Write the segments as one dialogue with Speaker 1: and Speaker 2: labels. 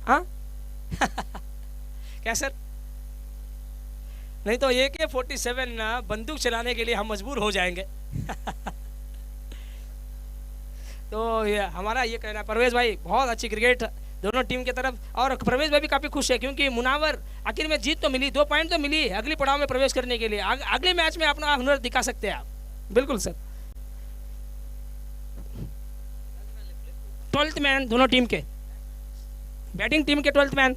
Speaker 1: हाँ क्या सर? नहीं तो AK-47 बंदूक चलाने के लिए हम मजबूर हो जाएंगे। तो ये हमारा ये कहना, परवेज भाई बहुत अच्छी क्रिकेट दोनों टीम की तरफ, और परवेज भाई भी काफ़ी खुश है क्योंकि मुनावर आखिर में जीत तो मिली, 2 पॉइंट तो मिली अगली पड़ाव में प्रवेश करने के लिए। अगले मैच में अपना हुनर दिखा सकते हैं आप। बिल्कुल सर। 12th मैन दोनों टीम के, बैटिंग टीम के 12th man.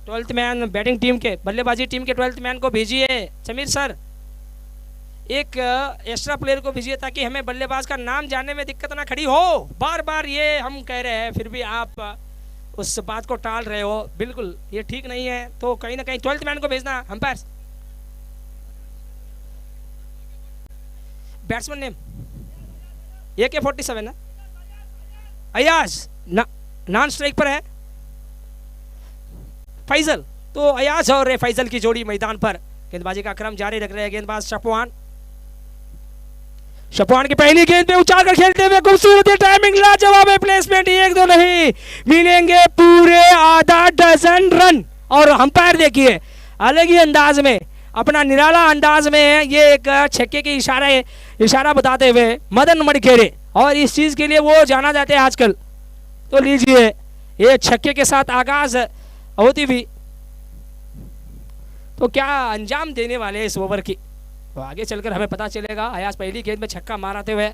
Speaker 1: Twelfth man batting team के, बल्लेबाजी टीम के 12th मैन को भेजिए समीर सर। एक एक्स्ट्रा प्लेयर को भेजिए ताकि हमें बल्लेबाज का नाम जानने में दिक्कत ना खड़ी हो। बार बार ये हम कह रहे हैं फिर भी आप उस बात को टाल रहे हो। बिल्कुल ये ठीक नहीं है, तो कहीं ना कहीं 12th मैन को भेजना। अंपायर बैट्समैन नेम AK-47 है, अयाज नॉन स्ट्राइक पर है फैजल। तो अयाज और फैजल की जोड़ी मैदान पर गेंदबाजी का क्रम जारी रख रहे हैं गेंदबाज शपवान। शपवान की पहली गेंद पे उछाल कर खेलते हुए खूबसूरत टाइमिंग, लाजवाब प्लेसमेंट, 1-2 नहीं मिलेंगे पूरे आधा डजन रन। और अंपायर देखिए अलग ही अंदाज में, अपना निराला अंदाज में ये एक छक्के के इशारा बताते हुए मदन मणिकेरे, और इस चीज के लिए वो जाना जाते हैं आजकल। तो लीजिए ये छक्के के साथ आगाज होती भी, तो क्या अंजाम देने वाले इस ओवर की तो आगे चलकर हमें पता चलेगा। अयाज पहली गेंद में छक्का मारते हुए,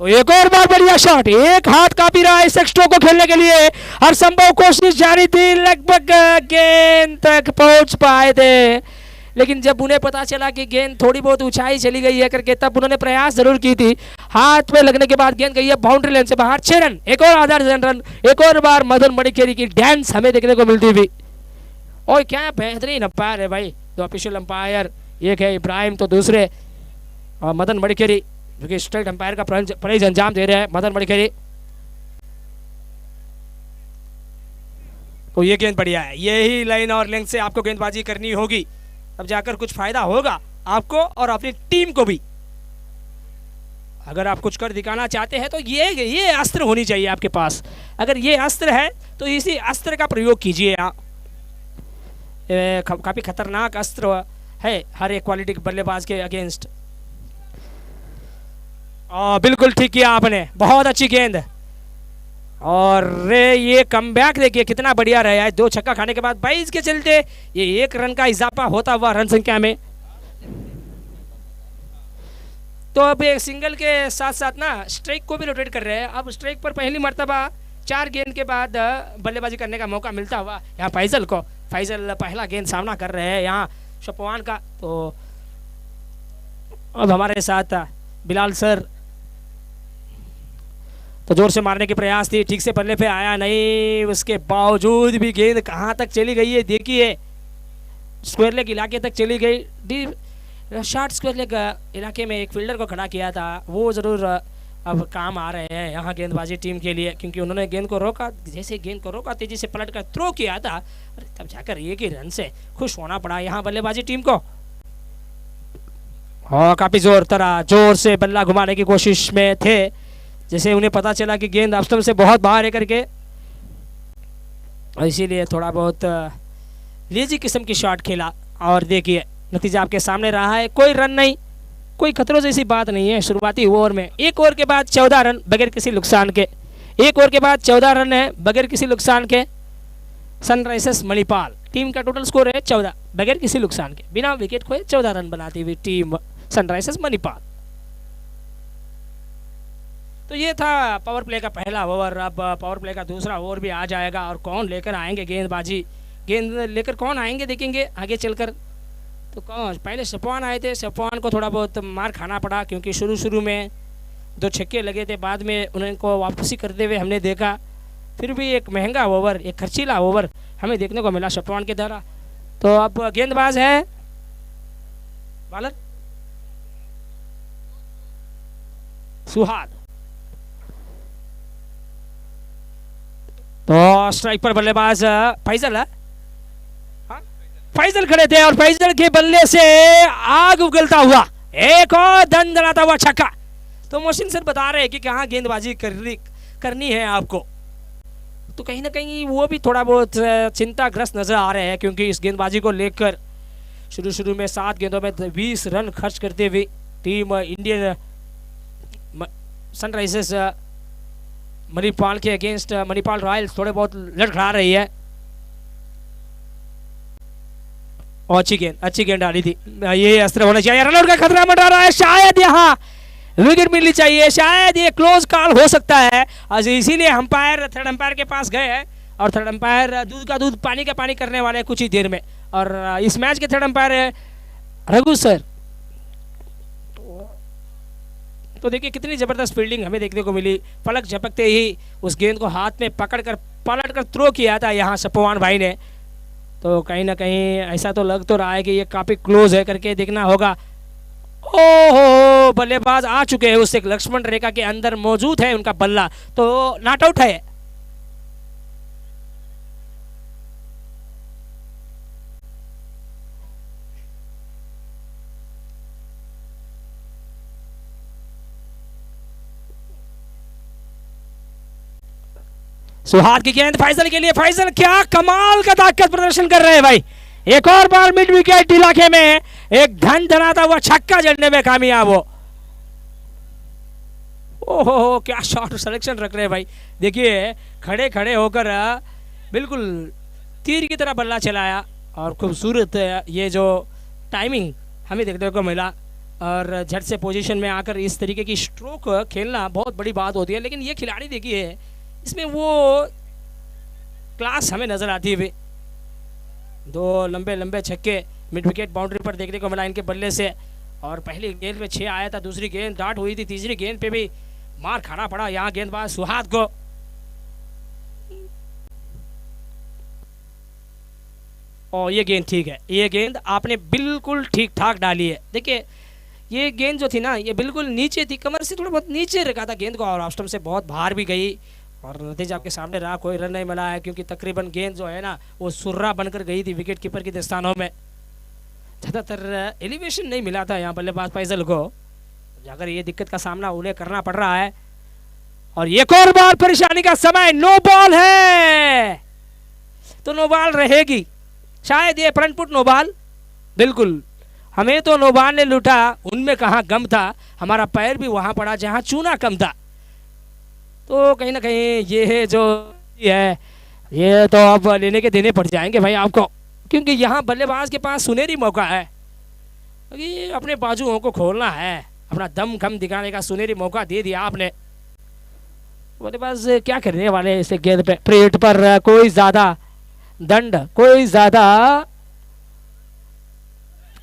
Speaker 1: तो एक और बार बढ़िया शॉट, एक हाथ काफी रहा इस स्ट्रोक को खेलने के लिए। हर संभव कोशिश जारी थी, लगभग गेंद तक पहुंच पाए थे, लेकिन जब उन्हें पता चला कि गेंद थोड़ी बहुत ऊंचाई चली गई है करके, तब उन्होंने प्रयास जरूर की थी। हाथ में लगने के बाद गेंद गई है बाउंड्री लाइन से बाहर, 6 रन, एक और आधा रन। एक और बार मदन मणिकेरी की डांस हमें देखने को मिलती थी। और क्या बेहतरीन अंपायर है भाई, 2 ऑफिशियल अंपायर, एक है इब्राहिम तो दूसरे मदन मणिकेरी, जो कि स्ट्रेट अंपायर का प्राइज अंजाम दे रहे हैं मदन मणिकेरी। तो ये गेंद बढ़िया है, यही लाइन और लेंथ से आपको गेंदबाजी करनी होगी, तब जाकर कुछ फायदा होगा आपको और अपनी टीम को भी। अगर आप कुछ कर दिखाना चाहते हैं तो ये अस्त्र होनी चाहिए आपके पास। अगर ये अस्त्र है तो इसी अस्त्र का प्रयोग कीजिए आप। काफी खतरनाक अस्त्र है हर एक क्वालिटी के बल्लेबाज के अगेंस्ट। बिल्कुल ठीक किया आपने, बहुत अच्छी गेंद। और ये कमबैक देखिए कितना बढ़िया रहा है, 2 छक्का खाने के बाद 22 के चलते ये 1 रन का इजाफा होता हुआ रन संख्या में। तो अब एक सिंगल के साथ साथ ना स्ट्राइक को भी रोटेट कर रहे हैं। अब स्ट्राइक पर पहली मर्तबा 4 गेंद के बाद बल्लेबाजी करने का मौका मिलता हुआ यहाँ फैजल को। फैजल पहला गेंद सामना कर रहे हैं यहाँ शपवान का। तो अब हमारे साथ बिलाल सर, तो जोर से मारने की प्रयास थी, ठीक से पल्ले पे आया नहीं, उसके बावजूद भी गेंद कहाँ तक चली गई है देखिए, स्क्वायर लेग इलाके तक चली गई। शॉर्ट स्क्वायर लेग इलाके में एक फील्डर को खड़ा किया था, वो ज़रूर अब काम आ रहे हैं यहाँ गेंदबाजी टीम के लिए, क्योंकि उन्होंने गेंद को रोका, जैसे गेंद को रोका तेजी से पलट कर थ्रो किया था, तब जाकर 1 ही रन से खुश होना पड़ा यहाँ बल्लेबाजी टीम को। हाँ काफ़ी जोर से बल्ला घुमाने की कोशिश में थे, जैसे उन्हें पता चला कि गेंद स्टंप से बहुत बाहर है करके, और इसीलिए थोड़ा बहुत लेजी किस्म की शॉट खेला। और देखिए नतीजा आपके सामने रहा है, कोई रन नहीं, कोई खतरों जैसी बात नहीं है। शुरुआती ओवर में 1 ओवर के बाद 14 रन बगैर किसी नुकसान के, 1 ओवर के बाद 14 रन है बगैर किसी नुकसान के। सनराइजर्स मणिपाल टीम का टोटल स्कोर है 14 बगैर किसी नुकसान के, बिना विकेट खोए 14 रन बनाती हुई टीम सनराइजर्स मणिपाल। तो ये था पावर प्ले का पहला ओवर। अब पावर प्ले का दूसरा ओवर भी आ जाएगा, और कौन लेकर आएंगे गेंदबाजी, गेंद लेकर कौन आएंगे देखेंगे आगे चलकर। तो कौन पहले शपवान आए थे, शपवान को थोड़ा बहुत मार खाना पड़ा क्योंकि शुरू में 2 छक्के लगे थे, बाद में उनको वापसी करते हुए हमने देखा। फिर भी एक महंगा ओवर, एक खर्चीला ओवर हमें देखने को मिला शपवान के द्वारा। तो अब गेंदबाज है बालर सुहाद। तो स्ट्राइक पर बल्लेबाज फैजल है, हाँ फैजल खड़े थे और फैजल के बल्ले से आग उगलता हुआ एक और दंदनाता हुआ छक्का। तो मोहसिन सर बता रहे हैं कि कहाँ गेंदबाजी करनी है आपको। तो कहीं ना कहीं वो भी थोड़ा बहुत चिंताग्रस्त नजर आ रहे हैं, क्योंकि इस गेंदबाजी को लेकर शुरू में 7 गेंदों में 20 रन खर्च करते हुए टीम इंडियन सनराइजर्स मणिपाल के अगेंस्ट मणिपाल रॉयल्स थोड़े बहुत लड़खड़ा रही है। और अच्छी गेंद डाली थी, ये अस्त्र होना चाहिए। रनआउट का खतरा मंडरा रहा है, शायद यहाँ विकेट मिलनी चाहिए, शायद ये क्लोज कॉल हो सकता है। आज इसीलिए अंपायर थर्ड अंपायर के पास गए हैं और थर्ड अंपायर दूध का दूध पानी का पानी करने वाले हैं कुछ ही देर में। और इस मैच के थर्ड अंपायर है रघु सर। तो देखिए कितनी जबरदस्त फील्डिंग हमें देखने को मिली। पलक झपकते ही उस गेंद को हाथ में पकड़कर पलटकर थ्रो किया था यहाँ सपवान भाई ने। तो कहीं ना कहीं ऐसा तो लग तो रहा है कि ये काफी क्लोज है, करके देखना होगा। ओहो, बल्लेबाज आ चुके हैं, उस एक लक्ष्मण रेखा के अंदर मौजूद है उनका बल्ला, तो नॉट आउट है। सुहाग की गेंद फैजल के लिए, फैजल क्या कमाल का ताकत प्रदर्शन कर रहे हैं भाई। एक और बार मिड विकेट इलाके में एक धन धनाता हुआ छक्का जड़ने में कामयाब हो। ओहो, क्या शॉट सिलेक्शन रख रहे हैं भाई। देखिए खड़े खड़े होकर बिल्कुल तीर की तरह बल्ला चलाया और खूबसूरत ये जो टाइमिंग हमें देखने को मिला। और झट से पोजीशन में आकर इस तरीके की स्ट्रोक खेलना बहुत बड़ी बात होती है। लेकिन ये खिलाड़ी देखिए इसमें वो क्लास हमें नजर आती है। 2 लंबे लंबे छक्के मिड विकेट बाउंड्री पर देखने को मिला इनके बल्ले से। और पहली गेंद पे 6 आया था, दूसरी गेंद डाट हुई थी, तीसरी गेंद पे भी मार खाना पड़ा यहाँ गेंदबाज सुहाग को। और ये गेंद ठीक है, ये गेंद आपने बिल्कुल ठीक ठाक डाली है। देखिए ये गेंद जो थी ना, ये बिल्कुल नीचे थी, कमर से थोड़ा बहुत नीचे रखा था गेंद को और ऑफ स्टंप से बहुत बाहर भी गई। और नतीजा आपके सामने रहा, कोई रन नहीं मिला है क्योंकि तकरीबन गेंद जो है ना वो सुर्रा बनकर गई थी विकेट कीपर के दस्तानों में। ज़्यादातर एलिवेशन नहीं मिला था यहाँ बल्लेबाज फैजल को, अगर ये दिक्कत का सामना उन्हें करना पड़ रहा है। और एक और बार परेशानी का समय, नो बॉल है तो नो बॉल रहेगी, शायद ये फ्रंट फुट नो बॉल। बिल्कुल हमें तो नो बॉल ने लूटा, उनमें कहाँ गम था, हमारा पैर भी वहां पड़ा जहां चूना कम था। तो कहीं ना कहीं ये जो है ये तो अब लेने के देने पड़ जाएंगे भाई आपको, क्योंकि यहाँ बल्लेबाज के पास सुनहरी मौका है कि अपने बाजुओं को खोलना है, अपना दम खम दिखाने का सुनहरी मौका दे दिया आपने। बल्लेबाज क्या करने वाले इस गेंद पे, प्लेट पर कोई ज्यादा दंड, कोई ज्यादा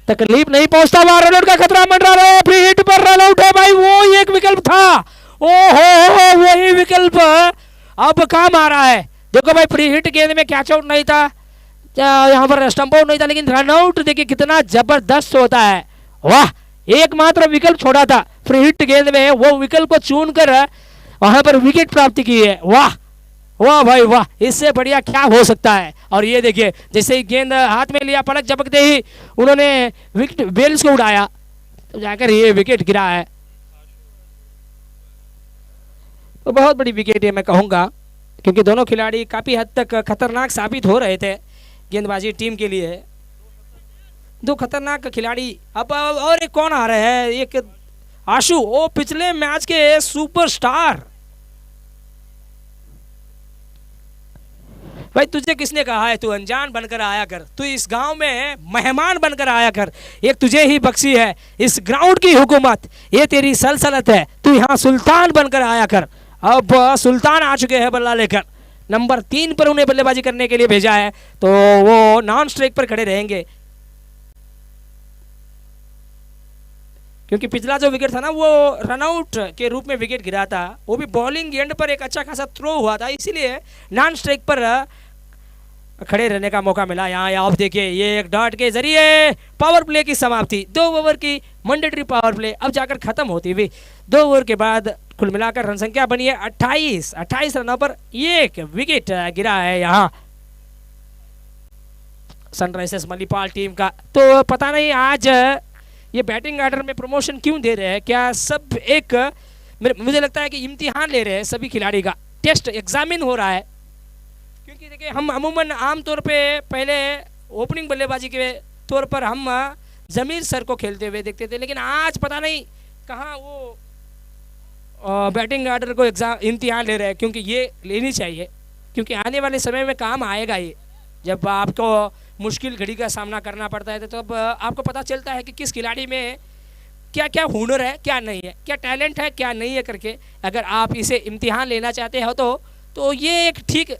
Speaker 1: तकलीफ नहीं पहुंचता हुआ। रनआउट का खतरा मंडरा रहा है, फ्री हिट पर रन आउट है भाई, वो एक विकल्प था। ओहो, वही विकल्प अब काम आ रहा है। देखो भाई फ्री हिट गेंद में कैच आउट नहीं था, यहाँ पर स्टंप आउट नहीं था, लेकिन रन आउट देखिए कितना जबरदस्त होता है। वाह, एकमात्र विकल्प छोड़ा था फ्री हिट गेंद में, वो विकल्प को चुनकर वहां पर विकेट प्राप्ति की है। वाह वाह भाई वाह, इससे बढ़िया क्या हो सकता है। और ये देखिए जैसे ही गेंद हाथ में लिया, पलक झपकते ही उन्होंने विकेट बेल्स को उड़ाया तो जाकर ये विकेट गिरा है। तो बहुत बड़ी विकेट है मैं कहूँगा, क्योंकि दोनों खिलाड़ी काफ़ी हद तक खतरनाक साबित हो रहे थे गेंदबाजी टीम के लिए। 2 खतरनाक खिलाड़ी। अब और एक कौन आ रहे हैं, एक आशु, वो पिछले मैच के सुपरस्टार। भाई तुझे किसने कहा है तू अनजान बनकर आया कर, तू इस गांव में मेहमान बनकर आया कर, एक तुझे ही बख्शी है इस ग्राउंड की हुकूमत, ये तेरी सल्तनत है, तू यहाँ सुल्तान बनकर आया कर। अब सुल्तान आ चुके हैं बल्ला लेकर, नंबर 3 पर उन्हें बल्लेबाजी करने के लिए भेजा है, तो वो नॉन स्ट्राइक पर खड़े रहेंगे। क्योंकि पिछला जो विकेट था ना वो रनआउट के रूप में विकेट गिरा था, वो भी बॉलिंग एंड पर एक अच्छा खासा थ्रो हुआ था, इसीलिए नॉन स्ट्राइक पर खड़े रहने का मौका मिला। यहाँ आप देखिए ये एक डॉट के जरिए पावर प्ले की समाप्ति, 2 ओवर की मैंडेटरी पावर प्ले अब जाकर खत्म होती हुई 2 ओवर के बाद कुल मिलाकर रन संख्या बनी है 28 रनों पर 1 विकेट गिरा है यहाँ। सनराइजर्स मणिपाल टीम का। तो पता नहीं आज ये बैटिंग ऑर्डर में प्रमोशन क्यों दे रहे हैं, क्या सब एक मुझे लगता है कि इम्तिहान ले रहे हैं सभी खिलाड़ी का, टेस्ट एग्जामिन हो रहा है। क्योंकि देखिए हम अमूमन आमतौर पे पहले ओपनिंग बल्लेबाजी के तौर पर हम जमीर सर को खेलते हुए देखते थे, लेकिन आज पता नहीं कहाँ वो बैटिंग ऑर्डर को इम्तिहान ले रहे हैं, क्योंकि ये लेनी चाहिए, क्योंकि आने वाले समय में काम आएगा ये। जब आपको मुश्किल घड़ी का सामना करना पड़ता है तो आपको पता चलता है कि किस खिलाड़ी में क्या क्या हुनर है, क्या नहीं है, क्या टैलेंट है, क्या नहीं है करके। अगर आप इसे इम्तिहान लेना चाहते हो तो ये एक ठीक,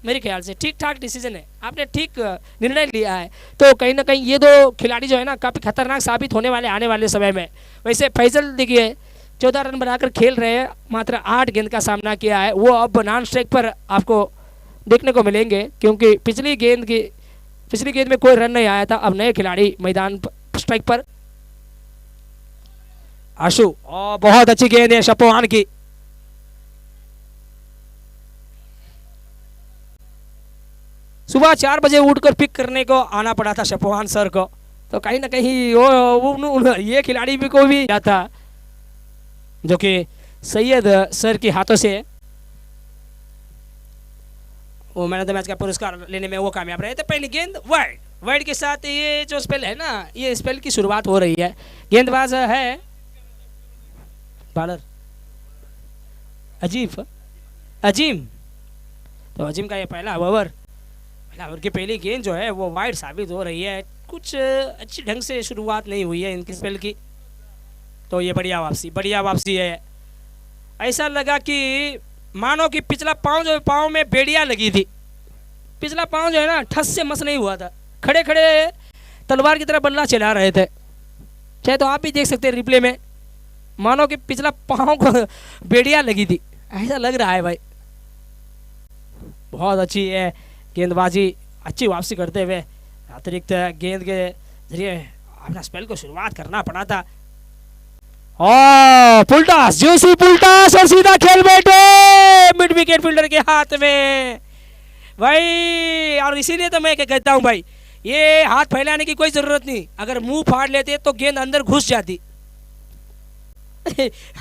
Speaker 1: मेरे ख्याल से ठीक ठाक डिसीजन है, आपने ठीक निर्णय लिया है। तो कहीं ना कहीं ये दो खिलाड़ी जो है ना काफ़ी खतरनाक साबित होने वाले आने वाले समय में। वैसे फैजल देखिए 14 रन बनाकर खेल रहे हैं, मात्र 8 गेंद का सामना किया है, वो अब नॉन स्ट्राइक पर आपको देखने को मिलेंगे, क्योंकि पिछली गेंद में कोई रन नहीं आया था। अब नए खिलाड़ी मैदान स्ट्राइक पर आशु, और बहुत अच्छी गेंद है शपोहान की। सुबह 4 बजे उठकर पिक करने को आना पड़ा था शपोहान सर को, तो कहीं ना कहीं ये खिलाड़ी भी को भी था जो कि सैयद सर के हाथों से वो मैन ऑफ द मैच का पुरस्कार लेने में वो कामयाब रहे थे। पहली गेंद वाइड के साथ ये जो स्पेल है ना, ये स्पेल की शुरुआत हो रही है। गेंदबाज है बॉलर अजीम, तो अजीम का ये पहला ओवर की पहली गेंद जो है वो वाइड साबित हो रही है। कुछ अच्छी ढंग से शुरुआत नहीं हुई है इनकी स्पेल की, तो ये बढ़िया वापसी है। ऐसा लगा कि मानो कि पिछला पाँव में बेड़िया लगी थी, पिछला पाँव जो है ना ठस से मस नहीं हुआ था, खड़े खड़े तलवार की तरह बल्ला चला रहे थे। चाहे तो आप भी देख सकते हैं रिप्ले में, मानो कि पिछला पाँव को बेड़िया लगी थी, ऐसा लग रहा है भाई। बहुत अच्छी है गेंदबाजी, अच्छी वापसी करते हुए अतिरिक्त गेंद के जरिए अपना स्पेल को शुरुआत करना पड़ा था। पुलटास और सीधा खेल बैठे मिड विकेट फील्डर के हाथ में भाई। और इसीलिए तो मैं कहता हूं भाई, ये हाथ फैलाने की कोई जरूरत नहीं, अगर मुंह फाड़ लेते तो गेंद अंदर घुस जाती।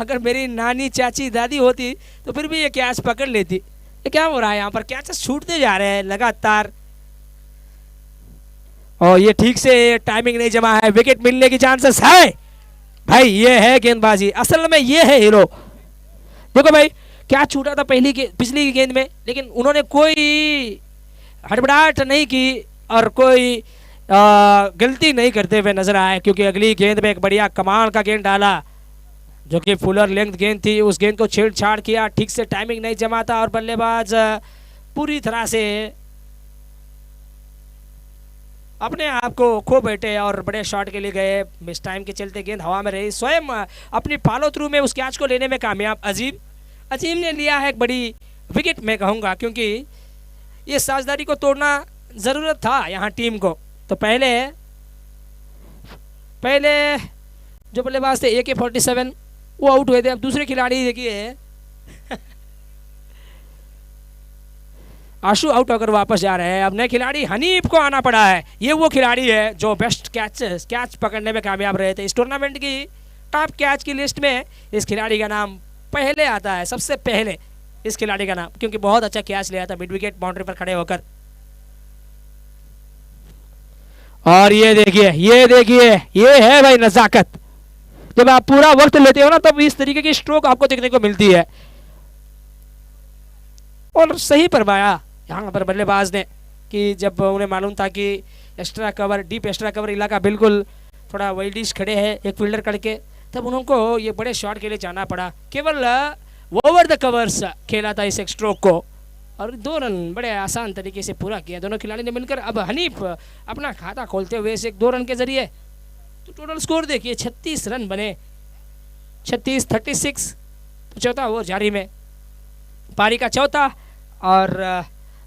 Speaker 1: अगर मेरी नानी चाची दादी होती तो फिर भी ये कैच पकड़ लेती। ये क्या हो रहा है यहाँ पर, कैचेस छूटते जा रहे हैं लगातार, और ये ठीक से टाइमिंग नहीं जमा है, विकेट मिलने की चांसेस है भाई। ये है गेंदबाजी, असल में ये है हीरो। देखो भाई क्या छूटा था पिछली गेंद में, लेकिन उन्होंने कोई हड़बड़ाहट नहीं की और कोई गलती नहीं करते हुए नजर आए, क्योंकि अगली गेंद में एक बढ़िया कमाल का गेंद डाला जो कि फुलर लेंथ गेंद थी। उस गेंद को छेड़छाड़ किया, ठीक से टाइमिंग नहीं जमा था और बल्लेबाज पूरी तरह से अपने आप को खो बैठे और बड़े शॉट के लिए गए। मिस टाइम के चलते गेंद हवा में रही, स्वयं अपनी फॉलो थ्रू में उस कैच को लेने में कामयाब अजीम ने लिया है एक बड़ी विकेट मैं कहूँगा, क्योंकि ये साझेदारी को तोड़ना ज़रूरत था यहाँ टीम को। तो पहले जो बल्लेबाज थे AK-47 वो आउट हुए थे। अब दूसरे खिलाड़ी देखिए आशु आउट होकर वापस जा रहे हैं। अब नए खिलाड़ी हनीफ को आना पड़ा है। ये वो खिलाड़ी है जो बेस्ट कैच पकड़ने में कामयाब रहे थे। इस टूर्नामेंट की टॉप कैच की लिस्ट में इस खिलाड़ी का नाम पहले आता है, सबसे पहले इस खिलाड़ी का नाम, क्योंकि बहुत अच्छा कैच लिया था मिड विकेट बाउंड्री पर खड़े होकर। और ये देखिए ये है भाई नजाकत। जब आप पूरा वक्त लेते हो ना तब इस तरीके की स्ट्रोक आपको देखने को मिलती है। और सही परवाया यहाँ पर बल्लेबाज ने कि जब उन्हें मालूम था कि डीप एक्स्ट्रा कवर इलाका बिल्कुल थोड़ा वाइल्डिश खड़े हैं एक फील्डर करके, तब उनको ये बड़े शॉट के लिए जाना पड़ा। केवल ओवर द कवर्स खेला था इस एक स्ट्रोक को और 2 रन बड़े आसान तरीके से पूरा किया दोनों खिलाड़ी ने मिलकर। अब हनीफ अपना खाता खोलते हुए इस 2 रन के जरिए, तो टोटल स्कोर देखिए 36 रन बने, 36 तो चौथा ओवर जारी में, पारी का चौथा और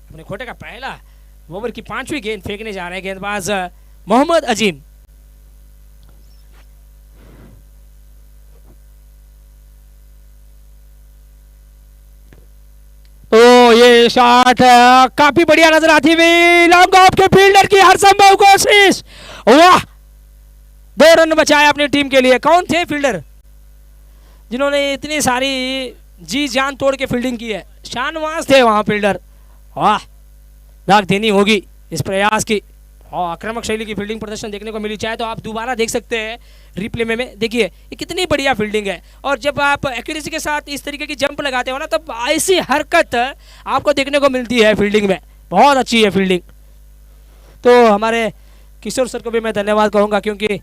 Speaker 1: अपने खोटे का पहला ओवर की 5वीं गेंद फेंकने जा रहे हैं गेंदबाज मोहम्मद अजीम। तो ये शॉट काफी बढ़िया नजर आती हुई, लॉन्ग ऑफ के फील्डर की हर संभव कोशिश, वाह 2 रन बचाए अपनी टीम के लिए। कौन थे फील्डर जिन्होंने इतनी सारी जी जान तोड़ के फील्डिंग की है? शानवाज थे वहां फील्डर। वाह, दाग देनी होगी इस प्रयास की। आक्रामक शैली की फील्डिंग प्रदर्शन देखने को मिली। चाहे तो आप दोबारा देख सकते हैं रिप्ले में देखिए ये कितनी बढ़िया फील्डिंग है। और जब आप एक्यूरेसी के साथ इस तरीके की जंप लगाते हो ना, तब ऐसी हरकत आपको देखने को मिलती है फील्डिंग में। बहुत अच्छी है फील्डिंग। तो हमारे किशोर सर को भी मैं धन्यवाद कहूंगा, क्योंकि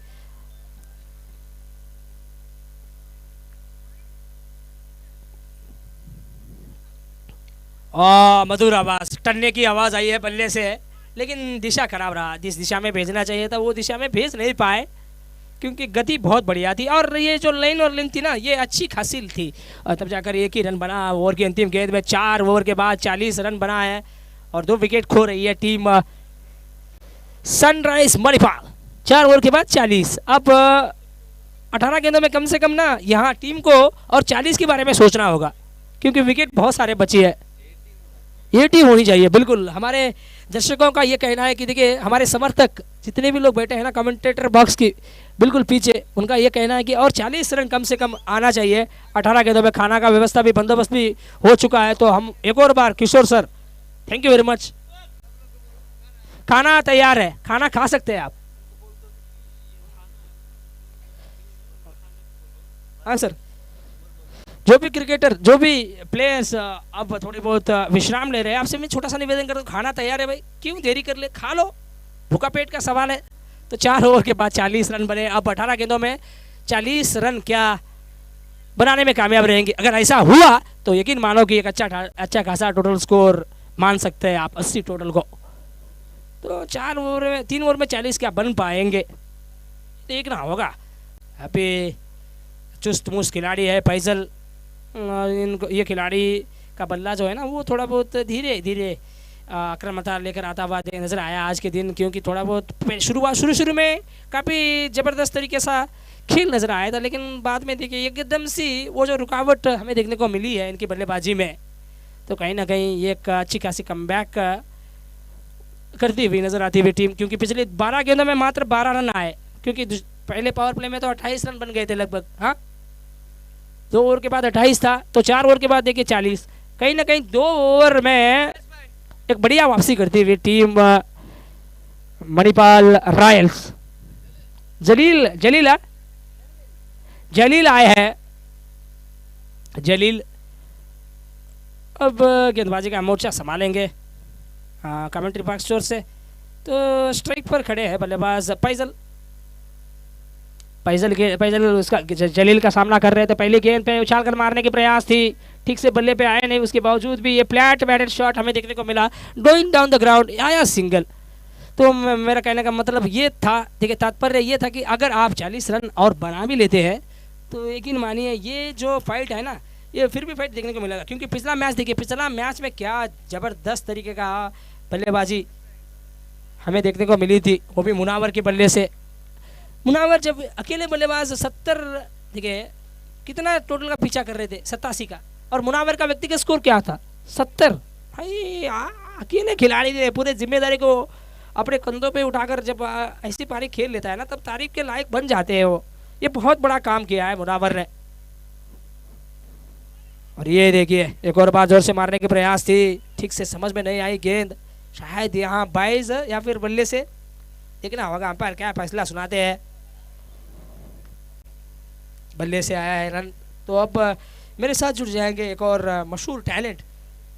Speaker 1: मधुर आवाज, टन्ने की आवाज आई है बल्ले से, लेकिन दिशा खराब रहा। जिस दिशा में भेजना चाहिए था वो दिशा में भेज नहीं पाए, क्योंकि गति बहुत बढ़िया थी। और ये जो लाइन और लेंथ थी ना, ये अच्छी खासी थी। और तब जाकर एक ही रन बना ओवर की अंतिम गेंद में। 4 ओवर के बाद 40 रन बना है और 2 विकेट खो रही है टीम सनराइज मणिपाल। 4 ओवर के बाद 40। अब 18 गेंदों में कम से कम ना यहाँ टीम को और 40 के बारे में सोचना होगा, क्योंकि विकेट बहुत सारे बची है। ये टीम होनी चाहिए बिल्कुल। हमारे दर्शकों का ये कहना है कि देखिए, हमारे समर्थक जितने भी लोग बैठे हैं ना कमेंटेटर बॉक्स की बिल्कुल पीछे, उनका ये कहना है कि और 40 रन कम से कम आना चाहिए 18 गेंदों में। खाना का व्यवस्था भी, बंदोबस्त भी हो चुका है। तो हम एक और बार Kishore sir, thank you very much. खाना तैयार है, खाना खा सकते हैं आप। हाँ सर, जो भी क्रिकेटर, जो भी प्लेयर्स अब थोड़ी बहुत विश्राम ले रहे हैं, आपसे मैं छोटा सा निवेदन करता हूँ, खाना तैयार है भाई, क्यों देरी कर ले, खा लो, भूखा पेट का सवाल है। तो 4 ओवर के बाद 40 रन बने। अब 18 गेंदों में 40 रन क्या बनाने में कामयाब रहेंगे? अगर ऐसा हुआ तो यकीन मानो कि एक अच्छा खासा टोटल स्कोर मान सकते हैं आप, 80 टोटल को। तो 4 ओवर में, 3 ओवर में 40 क्या बन पाएंगे, देखना होगा। अभी चुस्त मुस्त खिलाड़ी है फैजल, इनको ये खिलाड़ी का बल्ला जो है ना, वो थोड़ा बहुत धीरे धीरे आक्रामकता लेकर आता हुआ नजर आया आज के दिन, क्योंकि थोड़ा बहुत शुरू में काफ़ी ज़बरदस्त तरीके सा खेल नजर आया था, लेकिन बाद में देखिए एकदम सी वो जो रुकावट हमें देखने को मिली है इनकी बल्लेबाजी में, तो कहीं ना कहीं ये एक अच्छी खासी कमबैक करती हुई नजर आती हुई टीम। क्योंकि पिछले 12 गेंदों में मात्र 12 रन आए, क्योंकि पहले पावर प्ले में तो 28 रन बन गए थे लगभग। हाँ, 2 ओवर के बाद 28 था, तो 4 ओवर के बाद देखिए 40। कहीं ना कहीं 2 ओवर में एक बढ़िया वापसी करती हुई टीम मणिपाल रॉयल्स। जलील आए हैं। जलील अब गेंदबाजी का मोर्चा संभालेंगे कमेंट्री बॉक्स जोर से। तो स्ट्राइक पर खड़े हैं बल्लेबाज फैजल उसका जलील का सामना कर रहे थे। पहली गेंद पे उछाल कर मारने की प्रयास थी, ठीक से बल्ले पे आए नहीं, उसके बावजूद भी ये फ्लैट बैटेड शॉट हमें देखने को मिला, गोइंग डाउन द ग्राउंड, आया सिंगल। तो मेरा कहने का मतलब ये था, देखिए तात्पर्य ये था कि अगर आप 40 रन और बना भी लेते हैं तो यकीन मानिए ये जो फाइट है ना, ये फिर भी फाइट देखने को मिलेगा। क्योंकि पिछला मैच देखिए, पिछला मैच में क्या ज़बरदस्त तरीके का बल्लेबाजी हमें देखने को मिली थी, वो भी मुनावर के बल्ले से। मुनावर जब अकेले बल्लेबाज 70, देखिए कितना टोटल का पीछा कर रहे थे, 87 का, और मुनावर का व्यक्तिगत स्कोर क्या था, 70। भाई अकेले खिलाड़ी थे, पूरे जिम्मेदारी को अपने कंधों पे उठाकर जब ऐसी पारी खेल लेता है ना, तब तारीफ के लायक बन जाते हैं वो। ये बहुत बड़ा काम किया है मुनावर ने। और ये देखिए एक और बार जोर से मारने की प्रयास थी, ठीक से समझ में नहीं आई गेंद, शायद यहाँ 22 या फिर बल्ले से, देखना होगा अंपायर क्या फैसला सुनाते हैं। बल्ले से आया है रन। तो अब मेरे साथ जुड़ जाएंगे एक और मशहूर टैलेंट,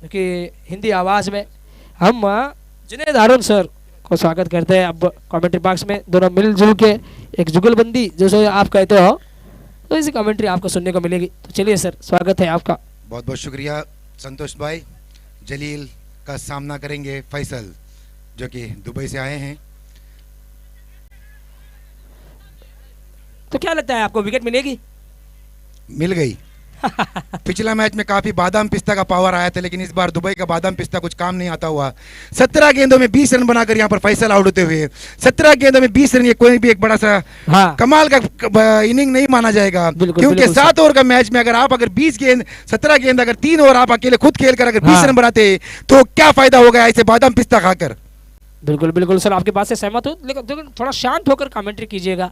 Speaker 1: जो कि हिंदी आवाज़ में हम जुनैद हारून सर को स्वागत करते हैं अब कमेंट्री बॉक्स में। दोनों मिलजुल के एक जुगलबंदी जैसे आप कहते हो, तो इसी कमेंट्री आपको सुनने को मिलेगी। तो चलिए सर, स्वागत है आपका।
Speaker 2: बहुत बहुत शुक्रिया संतोष भाई। जलील का सामना करेंगे फैसल, जो कि दुबई से आए हैं।
Speaker 1: तो क्या लगता है आपको, विकेट मिलेगी?
Speaker 2: मिल गई। पिछला मैच में काफी बादाम पिस्ता का पावर आया था, लेकिन इस बार दुबई का बादाम पिस्ता कुछ काम नहीं आता हुआ। 17 गेंदों में 20 रन बनाकर यहाँ पर फैसल आउट होते हुए, 17 गेंदों में 20 रन, ये कोई भी एक बड़ा सा
Speaker 1: हाँ
Speaker 2: कमाल का इनिंग नहीं माना जाएगा।
Speaker 1: बिल्कुल,
Speaker 2: क्योंकि
Speaker 1: बिल्कुल
Speaker 2: 7 ओवर का मैच में अगर 20 गेंद 17 गेंद अगर 3 ओवर आप अकेले खुद खेल कर अगर 20
Speaker 1: हाँ।
Speaker 2: रन बनाते तो क्या फायदा होगा ऐसे बादाम पिस्ता खाकर।
Speaker 1: बिल्कुल बिल्कुल सर, आपकी बात से सहमत हूँ, लेकिन थोड़ा शांत होकर कमेंट्री कीजिएगा।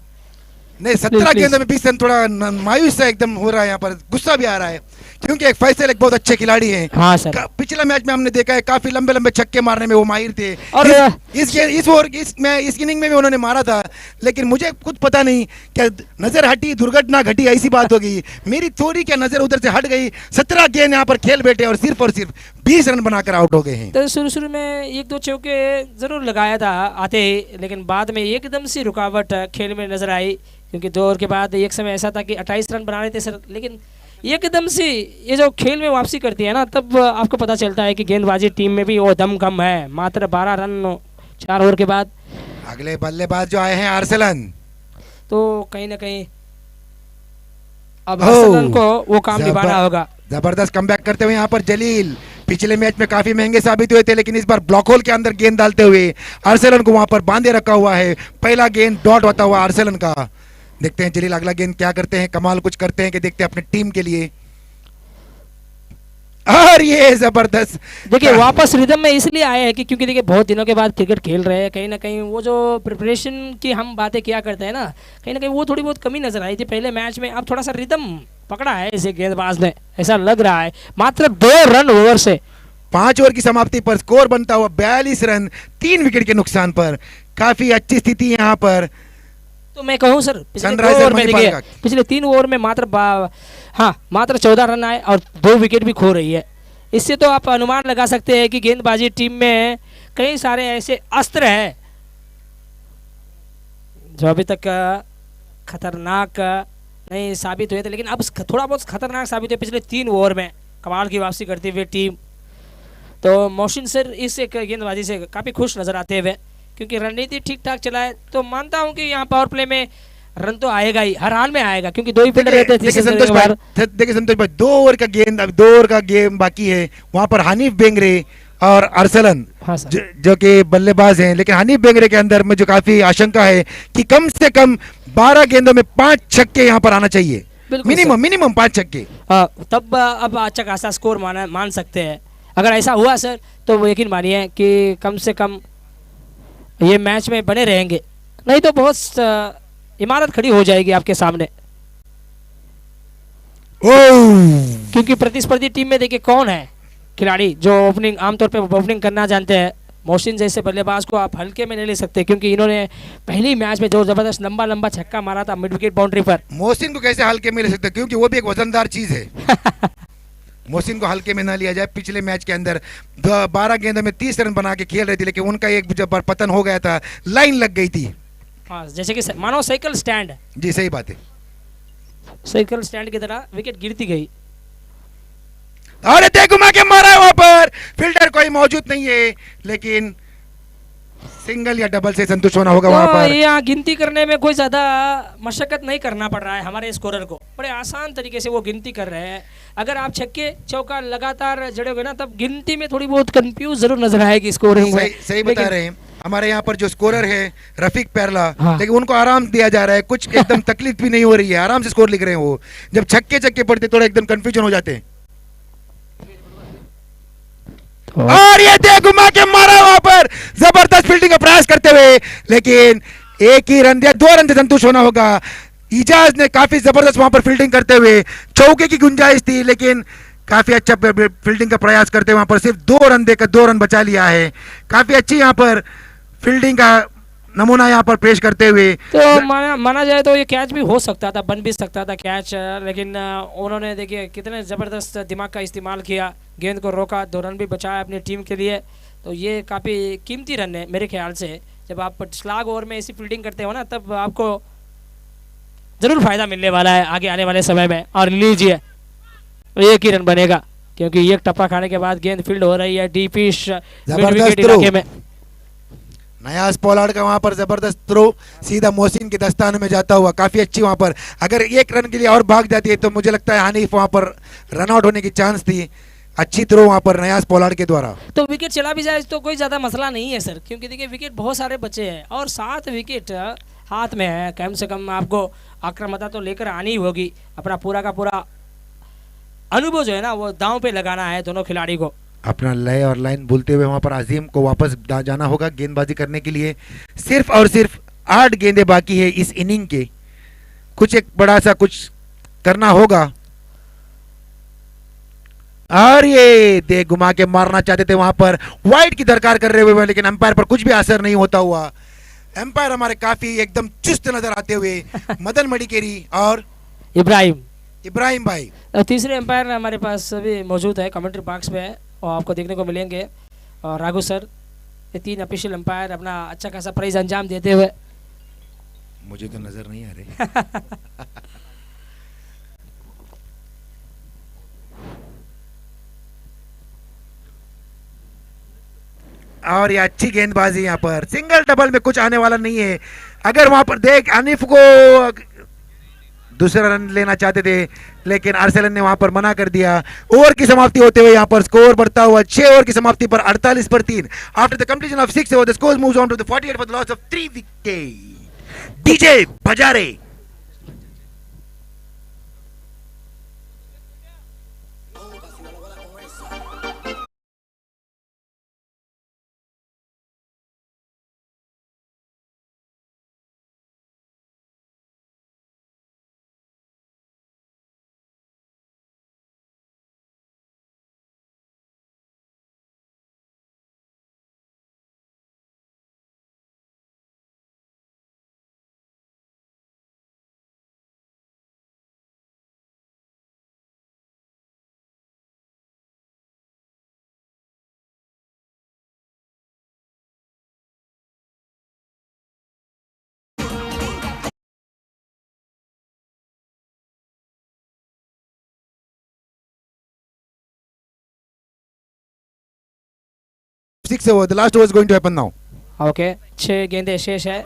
Speaker 2: नहीं, 17
Speaker 1: प्लीज।
Speaker 2: गेंदों में 20 रन थोड़ा मायूस सा एकदम हो रहा है, यहाँ पर गुस्सा भी आ रहा है, क्योंकि एक फैसल एक बहुत अच्छे खिलाड़ी हैं।
Speaker 1: हाँ सर।
Speaker 2: पिछला मैच में हमने देखा है काफी लंबे लंबे छक्के मारने में वो माहिर थे,
Speaker 1: और
Speaker 2: इस इनिंग में भी उन्होंने मारा था, लेकिन मुझे कुछ पता नहीं क्या नजर हटी, दुर्घटना घटी, ऐसी बात हो गई मेरी, थोड़ी क्या नजर उधर से हट गई। 17 गेंद यहाँ पर खेल बैठे और सिर्फ 20 रन बनाकर आउट हो गए हैं।
Speaker 1: तो शुरू में एक दो चौके जरूर लगाया था आते ही, लेकिन बाद में एकदम से रुकावट खेल में नजर आई, क्योंकि 2 ओवर के बाद एक समय ऐसा था कि 28 रन बना रहे थे सर, लेकिन एकदम से ये जो खेल में वापसी करती है ना, तब आपको पता चलता है कि गेंदबाजी टीम में भी वो दम कम है। मात्र 12 रन 4 ओवर के बाद।
Speaker 2: अगले बल्लेबाज जो आए हैं आर्सेलन,
Speaker 1: तो कहीं ना कहीं अब आर्सेनल को वो काम निभाना होगा।
Speaker 2: जबरदस्त कमबैक करते हुए यहाँ पर जलील पिछले मैच में काफी महंगे साबित हुए थे, लेकिन इस बार ब्लॉक होल के अंदर गेंद डालते हुए आर्सेलन को वहां पर बांधे रखा हुआ है। पहला गेंद डॉट होता हुआ आर्सेलन का। देखते हैं जलील अगला गेंद क्या करते हैं, कमाल कुछ करते हैं कि देखते हैं अपनी टीम के लिए। और ये जबरदस्त
Speaker 1: देखिए वापस रिदम में इसलिए आए हैं कि क्योंकि देखिए बहुत दिनों के बाद क्रिकेट खेल रहे हैं, कहीं ना कहीं वो जो प्रिपरेशन की हम बातें किया करते हैं ना, कहीं ना कहीं वो थोड़ी बहुत कमी नजर आई थी पहले मैच में। अब थोड़ा सा रिदम पकड़ा है इसे गेंदबाज ने, ऐसा लग रहा है। मात्र 2 रन ओवर से
Speaker 2: 5 ओवर की समाप्ति पर स्कोर बनता हुआ 42 रन 3 विकेट के नुकसान पर। काफी अच्छी स्थिति यहाँ पर।
Speaker 1: तो मैं कहूँ सर पिछले 2
Speaker 2: सनराइजर
Speaker 1: ओवर में
Speaker 2: मणिपाल
Speaker 1: देखिए,
Speaker 2: का।
Speaker 1: पिछले 3 ओवर में मात्र 14 रन आए और 2 विकेट भी खो रही है। इससे तो आप अनुमान लगा सकते हैं कि गेंदबाजी टीम में कई सारे ऐसे अस्त्र हैं जो अभी तक खतरनाक नहीं साबित हुए थे, लेकिन अब थोड़ा बहुत खतरनाक साबित हुए पिछले 3 ओवर में कमाल की वापसी करती हुई टीम। तो मोहसिन सर इस एक गेंदबाजी से काफ़ी खुश नजर आते हुए, क्योंकि रणनीति ठीक ठाक चलाए, तो मानता हूं कि यहाँ पावर प्ले में रन तो आएगा ही, हर हाल में आएगा, क्योंकि 2 ही फील्डर रहते हैं।
Speaker 2: देखिए संतोष भाई 2 ओवर का गेम बाकी है, वहां पर हनीफ बेंगरे और अरसलन
Speaker 1: हाँ सर।
Speaker 2: जो कि बल्लेबाज हैं, लेकिन हनीफ बेंगरे के अंदर में जो काफी आशंका है कि कम से कम 12 गेंदों में 5 छक्के यहाँ पर आना चाहिए, मिनिमम 5 छक्के।
Speaker 1: तब अब अच्छा खासा स्कोर मान सकते हैं। अगर ऐसा हुआ सर तो वो यकीन मानिए कि कम से कम ये मैच में बने रहेंगे, नहीं तो बहुत इमारत खड़ी हो जाएगी आपके सामने। क्योंकि प्रतिस्पर्धी टीम में देखिए कौन है खिलाड़ी जो ओपनिंग आमतौर पे ओपनिंग करना जानते हैं। मोहसिन जैसे बल्लेबाज को आप हल्के में नहीं ले सकते, क्योंकि इन्होंने पहली मैच में जो जबरदस्त लंबा छक्का मारा था मिड विकेट बाउंड्री पर।
Speaker 2: मोहसिन को कैसे हल्के में ले सकते, क्योंकि वो भी एक वजनदार चीज है। मोहसिन को हल्के में ना लिया जाए। पिछले मैच के अंदर 12 गेंदों में 30 रन बना के खेल रहे थे, लेकिन उनका एक जब पतन हो गया था, लाइन लग गई थी।
Speaker 1: हाँ, जैसे कि मानो साइकिल स्टैंड।
Speaker 2: जी सही बात है,
Speaker 1: साइकिल स्टैंड की तरह विकेट गिरती गई।
Speaker 2: अरे देख घुमा के मारा है वहां पर, फील्डर कोई मौजूद नहीं है, लेकिन सिंगल या डबल से संतुष्ट होना होगा वहां पर।
Speaker 1: यहाँ गिनती करने में कोई ज्यादा मशक्कत नहीं करना पड़ रहा है हमारे स्कोरर को, बड़े आसान तरीके से वो गिनती कर रहे हैं। अगर आप छक्के चौका लगातार जड़ोगे ना, तब गिनती में थोड़ी बहुत कंफ्यूज जरूर नजर आएगी स्कोरिंग में।
Speaker 2: सही बता रहे हैं। हमारे यहाँ पर जो स्कोरर है रफीक पेरला,
Speaker 1: हाँ।
Speaker 2: लेकिन उनको आराम दिया जा रहा है, कुछ एकदम तकलीफ भी नहीं हो रही है, आराम से स्कोर लिख रहे हैं। वो जब छक्के पड़ते थोड़ा एकदम कंफ्यूजन हो जाते हैं। और ये देख घुमा के मारा वहां पर, जबरदस्त फील्डिंग का प्रयास करते हुए, लेकिन एक ही रन दिया, 2 रन से संतुष्ट होना होगा। इजाज ने काफी जबरदस्त वहां पर फील्डिंग करते हुए, चौके की गुंजाइश थी, लेकिन काफी अच्छा फील्डिंग का प्रयास करते हुए वहां पर सिर्फ 2 रन देकर 2 रन बचा लिया है। काफी अच्छी यहाँ पर फील्डिंग का नमूना यहाँ पर पेश करते हुए।
Speaker 1: तो माना जाए तो ये कैच भी हो सकता था, बन भी सकता था कैच, लेकिन उन्होंने देखिए कितने ज़बरदस्त दिमाग का इस्तेमाल किया, गेंद को रोका, 2 रन भी बचाया अपनी टीम के लिए। तो ये काफ़ी कीमती रन है मेरे ख्याल से। जब आप स्लॉग ओवर में ऐसी फील्डिंग करते हो ना, तब आपको ज़रूर फायदा मिलने वाला है आगे आने वाले समय में। और लीजिए 1 ही रन बनेगा, क्योंकि एक टप्पा खाने के बाद गेंद फील्ड हो रही है डीप इलाके में।
Speaker 2: नयाज पोलार्ड का वहां पर जबरदस्त थ्रो सीधा मोहसिन के दस्ताने में जाता हुआ, काफी अच्छी वहां पर, अगर एक रन के लिए और भाग जाती है तो मुझे लगता है हनीफ वहां पर रन आउट होने की चांस थी। अच्छी थ्रो वहां पर नयाज पोलार्ड के द्वारा।
Speaker 1: तो विकेट चला भी जाए तो कोई ज़्यादा मसला नहीं है सर, क्योंकि देखिए विकेट बहुत सारे बचे हैं और 7 विकेट हाथ में है। कम से कम आपको आक्रामकता तो लेकर आनी ही होगी, अपना पूरा का पूरा अनुभव जो है ना वो दांव पे लगाना है दोनों खिलाड़ी को।
Speaker 2: अपना लय और लाइन भूलते हुए वहां पर अजीम को वापस जाना होगा गेंदबाजी करने के लिए। सिर्फ और सिर्फ 8 गेंदें बाकी है इस इनिंग के, कुछ एक बड़ा सा कुछ करना होगा। और ये दे घुमा के मारना चाहते थे वहां पर, वाइड की दरकार कर रहे हुए, लेकिन अंपायर पर कुछ भी असर नहीं होता हुआ। अंपायर हमारे काफी एकदम चुस्त नजर आते हुए मदन मडिकेरी और इब्राहिम भाई।
Speaker 1: और तीसरे अंपायर हमारे पास अभी मौजूद है, कमेंट्री बॉक्स में है और आपको देखने को मिलेंगे। और राघु सर, ये 3 ऑफिशियल अंपायर अपना अच्छा खासा प्राइज अंजाम देते हुए
Speaker 2: मुझे तो नजर नहीं आ रहे। और ये अच्छी गेंदबाजी, यहाँ पर सिंगल डबल में कुछ आने वाला नहीं है। अगर वहां पर देख अनीफ को दूसरा रन लेना चाहते थे, लेकिन आर्सेलन ने वहां पर मना कर दिया। ओवर की समाप्ति होते हुए यहाँ पर स्कोर बढ़ता हुआ 6 ओवर की समाप्ति पर 48 पर 3। After the completion of 6 over the score moves on to the 48 for the loss of 3 wicket. DJ बजा रहे। Six over. The last over is going to happen now.
Speaker 1: Okay 6 गेंदें शेष है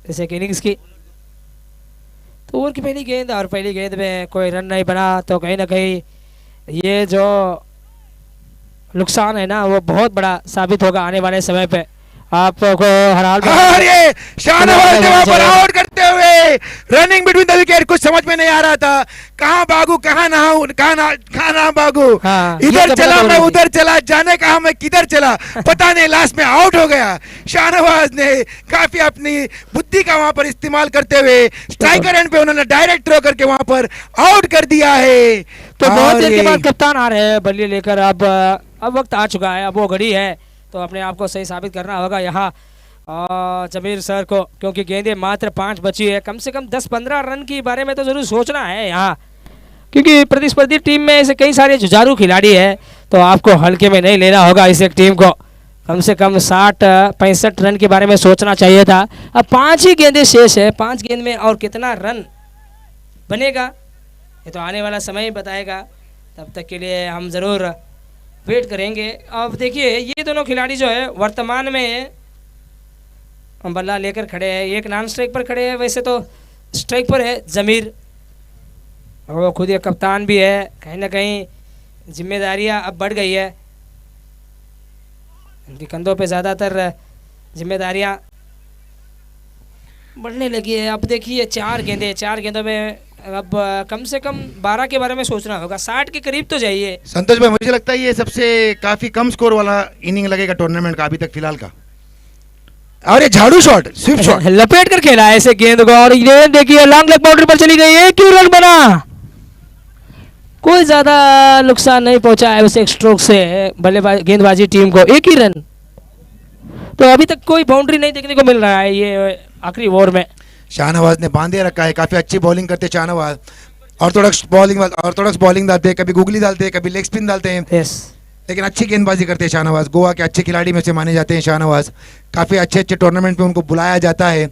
Speaker 1: इस एक इनिंग्स की। तो ओवर की पहली गेंद और पहली गेंद में कोई रन नहीं बना, तो कहीं ना कहीं ये जो नुकसान है ना वो बहुत बड़ा साबित होगा आने वाले समय पे। आपको हर हाल
Speaker 2: और ये शाहनवाज ने वहां पर आउट करते हुए रनिंग बिटवीन द विकेट, कुछ समझ में नहीं आ रहा था कहां भागू कहां ना भागू। इधर चला मैं उधर चला, जाने कहा मैं किधर चला पता नहीं, लास्ट में आउट हो गया। शाहनवाज ने काफी अपनी बुद्धि का वहां पर इस्तेमाल करते हुए स्ट्राइकर एंड पे उन्होंने डायरेक्ट थ्रो करके वहां पर आउट कर दिया है।
Speaker 1: तो बहुत देर के बाद कप्तान आ रहे हैं बल्ले लेकर। अब वक्त आ चुका है, अब वो घड़ी है तो अपने आप को सही साबित करना होगा यहाँ जमीर सर को, क्योंकि गेंदें मात्र 5 बची है। कम से कम 10-15 रन के बारे में तो जरूर सोचना है यहाँ, क्योंकि प्रतिस्पर्धी टीम में ऐसे कई सारे जुझारू खिलाड़ी हैं, तो आपको हल्के में नहीं लेना होगा इस एक टीम को। कम से कम 60-65 रन के बारे में सोचना चाहिए था। अब 5 ही गेंदें शेष है, 5 गेंद में और कितना रन बनेगा ये तो आने वाला समय ही बताएगा। तब तक के लिए हम ज़रूर वेट करेंगे। अब देखिए ये दोनों खिलाड़ी जो है वर्तमान में बल्ला लेकर खड़े हैं, एक नॉन स्ट्राइक पर खड़े हैं, वैसे तो स्ट्राइक पर है जमीर, और वो खुद ये कप्तान भी है। कहीं ना कहीं जिम्मेदारियां अब बढ़ गई है उनके कंधों पे, ज़्यादातर जिम्मेदारियां बढ़ने लगी है। अब देखिए 4 गेंदों में अब कम से कम 12 के बारे में सोचना होगा, 60 के करीब तो जाइए।
Speaker 2: संतोष भाई मुझे लगता है ये सबसे काफी कम स्कोर वाला इनिंग लगेगा टूर्नामेंट का अभी तक फिलहाल का। और ये झाड़ू शॉट, स्विप शॉट
Speaker 1: लपेट कर खेला है ऐसे गेंद को, और ये देखिए लॉन्ग लेग बाउंड्री पर चली गई, एक ही रन बना, कोई ज्यादा नुकसान नहीं पहुंचा है उस एक स्ट्रोक से बल्लेबाज गेंदबाजी टीम को, एक ही रन। तो अभी तक कोई बाउंड्री नहीं देखने को मिल रहा है ये आखिरी ओवर में।
Speaker 2: शाहनवाज ने बांधे रखा है, काफी अच्छी बॉलिंग करते शाहनवाज, ऑर्थोडॉक्स बॉलिंग डालते हैं, कभी गुगली डालते हैं, कभी लेग स्पिन डालते हैं, लेकिन अच्छी गेंदबाजी करते हैं शाहनवाज। गोवा के अच्छे खिलाड़ी में से माने जाते हैं शाहनवाज, काफी अच्छे टूर्नामेंट में उनको बुलाया जाता है।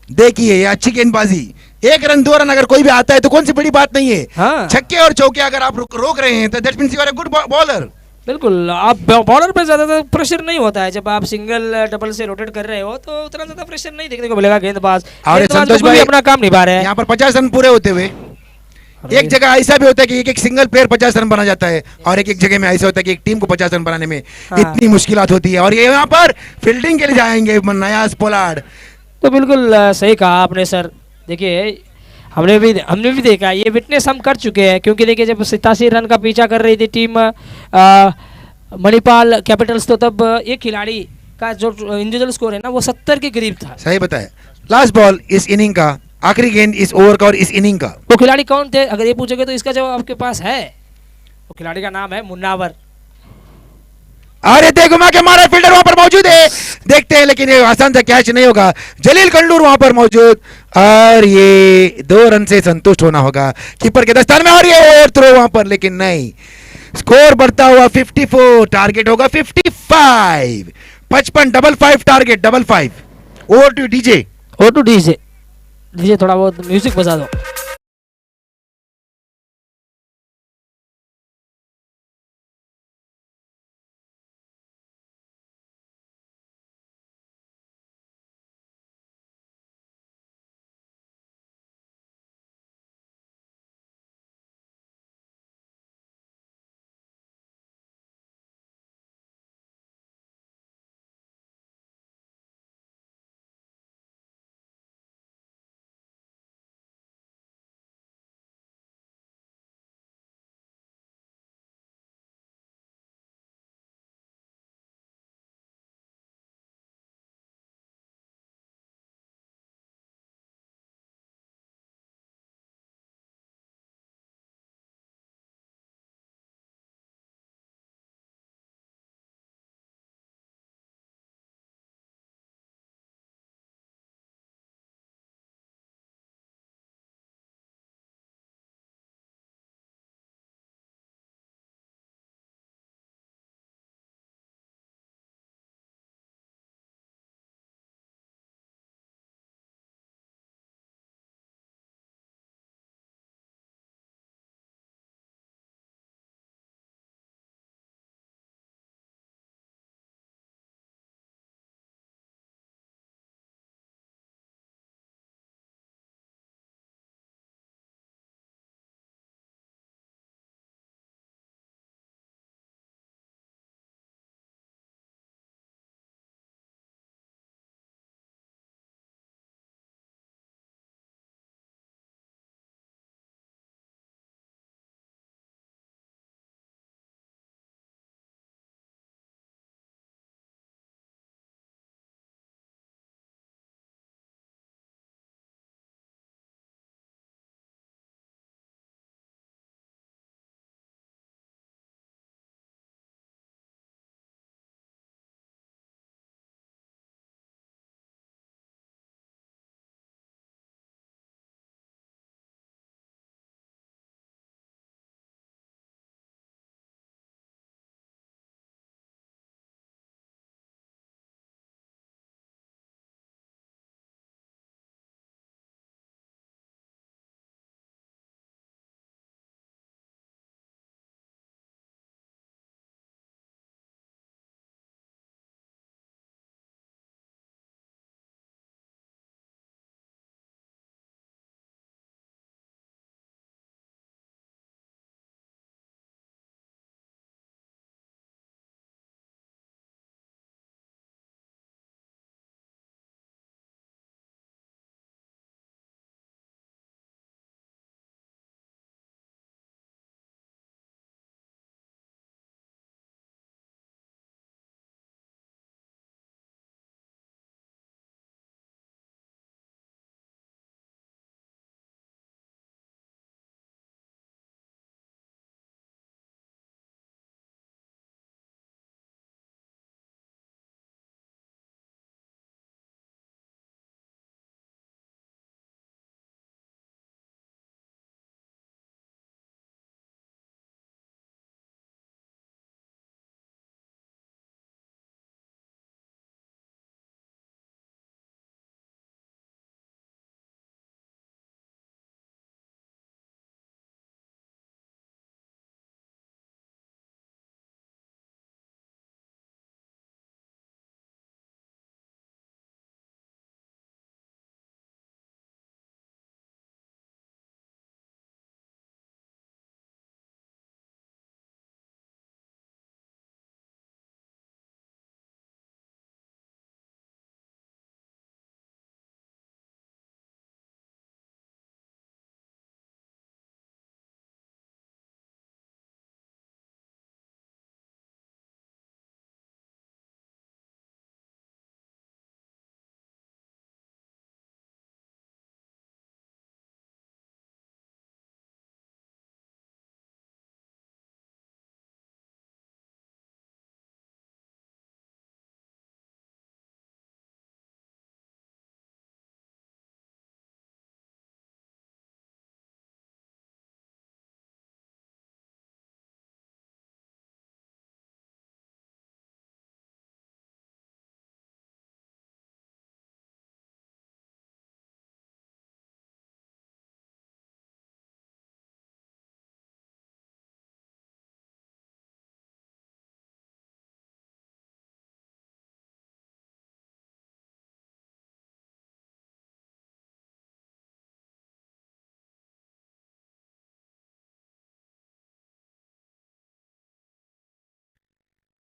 Speaker 2: देखिए ये अच्छी गेंदबाजी, 1 रन 2 रन अगर कोई भी आता है तो कौन सी बड़ी बात नहीं है। छक्के और चौके अगर आप रोक रहे हैं तो that means you are a good bowler.
Speaker 1: बिल्कुल, आप बॉलर पे ज़्यादातर प्रेशर नहीं होता है। जब आप सिंगल डबल से रोटेट कर रहे हो तो उतना ज़्यादा प्रेशर नहीं देखने को मिलेगा। गेंदबाज
Speaker 2: और ये
Speaker 1: गेंदबाज
Speaker 2: संतोष
Speaker 1: बिल्कुल भी
Speaker 2: भाई
Speaker 1: अपना काम निभा रहे हैं।
Speaker 2: यहाँ पर 50 रन पूरे होते हुए एक जगह ऐसा भी होता है कि एक एक सिंगल प्लेयर 50 रन बना जाता है, और एक एक जगह में ऐसा होता है कि एक टीम को 50 रन बनाने में
Speaker 1: हाँ।
Speaker 2: इतनी मुश्किलात होती है। और ये यहाँ पर फील्डिंग के लिए जाएंगे नयाज पोलार्ड।
Speaker 1: तो बिल्कुल सही कहा आपने सर। देखिए हमने भी देखा, ये विटनेस हम कर चुके हैं, क्योंकि देखिए जब 87 रन का पीछा कर रही थी टीम मणिपाल कैपिटल्स, तो तब एक खिलाड़ी का जो इंडिविजुअल स्कोर है ना वो 70 के करीब था।
Speaker 2: सही बताया। लास्ट बॉल इस इनिंग का, आखिरी गेंद इस ओवर का और इस इनिंग का।
Speaker 1: वो खिलाड़ी कौन थे अगर ये पूछोगे तो इसका जवाब आपके पास है। वो खिलाड़ी का नाम है मुन्नावर।
Speaker 2: अरे दे घुमा के मारा, फील्डर वहां पर मौजूद है, देखते हैं, लेकिन ये आसान सा कैच नहीं होगा। जलील कंडूर वहां पर मौजूद, और ये 2 रन से संतुष्ट होना होगा कीपर के दस्तान में। और ये ओवर थ्रो वहां पर, लेकिन नहीं, स्कोर बढ़ता हुआ 54, टारगेट होगा 55। 55, double 5 target, double 5। Over to DJ.
Speaker 1: Oh to DJ, DJ थोड़ा बहुत म्यूजिक बजा दो।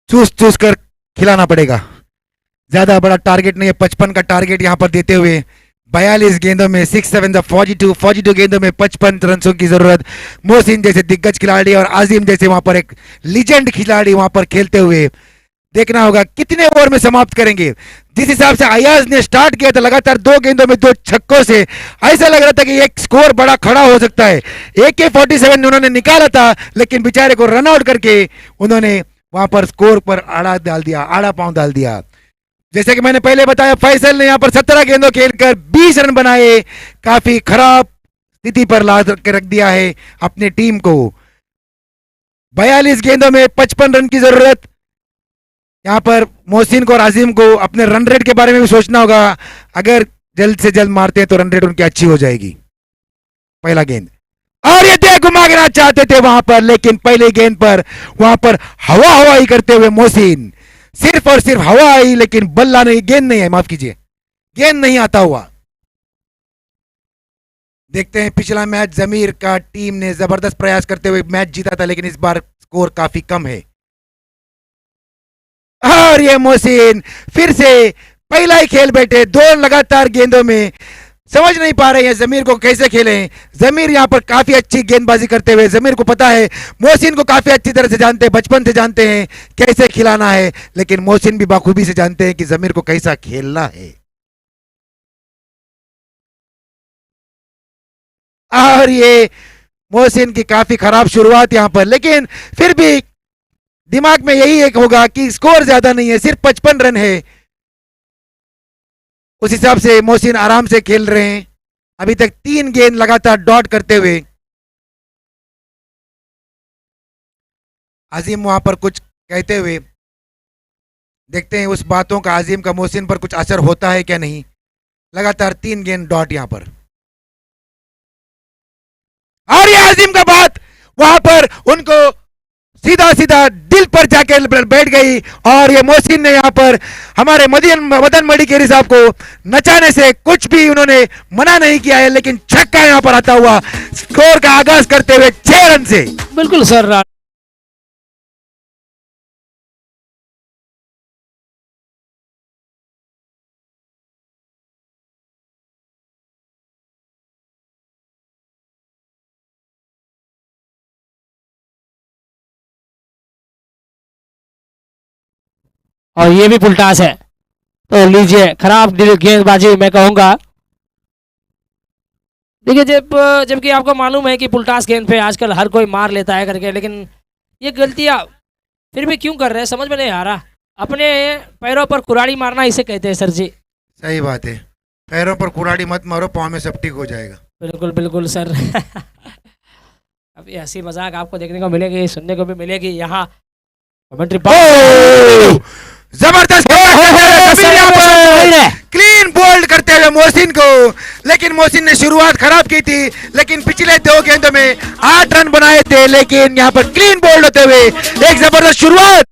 Speaker 2: चूस चूस कर खिलाना पड़ेगा। ज्यादा बड़ा टारगेट नहीं है, 55 का टारगेट यहाँ पर देते हुए 42 गेंदों में 6 7 42 गेंदों में 55 रनों की जरूरत। मोहसिन जैसे दिग्गज खिलाड़ी और आजिम जैसे वहां पर एक लीजेंड खिलाड़ी वहां पर खेलते हुए देखना होगा कितने ओवर में समाप्त करेंगे। जिस हिसाब से अयाज ने स्टार्ट किया था लगातार 2 गेंदों में 2 छक्कों से, ऐसा लग रहा था कि एक स्कोर बड़ा खड़ा हो सकता है। AK-47 उन्होंने निकाला था, लेकिन बेचारे को रन आउट करके उन्होंने वहां पर स्कोर पर आड़ा डाल दिया, आड़ा पांव डाल दिया। जैसे कि मैंने पहले बताया, फैसल ने यहां पर 17 गेंदों खेलकर 20 रन बनाए, काफी खराब स्थिति पर ला के रख दिया है अपनी टीम को। 42 गेंदों में 55 रन की जरूरत। यहां पर मोहसिन को और आजिम को अपने रन रेट के बारे में भी सोचना होगा। अगर जल्द से जल्द मारते हैं तो रन रेट उनकी अच्छी हो जाएगी। पहला गेंद, और ये दे घुमा गिरा चाहते थे वहां पर, लेकिन पहले गेंद पर वहां पर हवा हवाई करते हुए मोहसिन, सिर्फ और सिर्फ हवा आई, लेकिन बल्ला नहीं, गेंद नहीं है, माफ कीजिए, गेंद नहीं आता हुआ। देखते हैं पिछला मैच जमीर का टीम ने जबरदस्त प्रयास करते हुए मैच जीता था, लेकिन इस बार स्कोर काफी कम है। और ये मोहसिन फिर से पहला ही खेल बैठे 2 लगातार गेंदों में। समझ नहीं पा रहे हैं जमीर को कैसे खेलें। जमीर यहां पर काफी अच्छी गेंदबाजी करते हुए, जमीर को पता है, मोहसिन को काफी अच्छी तरह से जानते हैं, बचपन से जानते हैं कैसे खिलाना है, लेकिन मोहसिन भी बाखूबी से जानते हैं कि जमीर को कैसा खेलना है। और ये मोहसिन की काफी खराब शुरुआत यहां पर, लेकिन फिर भी दिमाग में यही एक होगा कि स्कोर ज्यादा नहीं है, सिर्फ 55 रन है। उस हिसाब से मोहसिन आराम से खेल रहे हैं, अभी तक 3 गेंद लगातार डॉट करते हुए। आजिम वहां पर कुछ कहते हुए, देखते हैं उस बातों का आजिम का मोहसिन पर कुछ असर होता है क्या नहीं। लगातार 3 गेंद डॉट यहां पर, और ये आजिम का बात वहां पर उनको सीधा सीधा दिल पर जाके बैठ गई। और ये मोहसिन ने यहाँ पर हमारे मदन मणिकेरी साहब को नचाने से कुछ भी उन्होंने मना नहीं किया है, लेकिन छक्का यहाँ पर आता हुआ स्कोर का आगाज करते हुए 6 रन से।
Speaker 1: बिल्कुल सर। और ये भी पुलटास है, तो लीजिए खराब गेंदबाजी मैं कहूंगा। देखिए जबकि आपको मालूम है कि पुलटास गेंद पे आजकल हर कोई मार लेता है करके, लेकिन ये गलतियां फिर भी क्यों कर रहे हैं समझ में नहीं आ रहा। अपने पैरों पर कुराड़ी मारना इसे कहते हैं सर जी।
Speaker 2: सही बात है, पैरों पर कुराड़ी मत मारो, पाँव में सब ठीक हो जाएगा।
Speaker 1: बिल्कुल बिल्कुल सर। अब ये हंसी मजाक आपको देखने को मिलेगी, सुनने को भी मिलेगी यहाँ कमेंट्री।
Speaker 2: जबरदस्त क्लीन बोल्ड करते हुए मोहसिन को, लेकिन मोहसिन ने शुरुआत खराब की थी, लेकिन पिछले 2 गेंदों में 8 रन बनाए थे, लेकिन यहां पर क्लीन बोल्ड होते हुए एक जबरदस्त शुरुआत।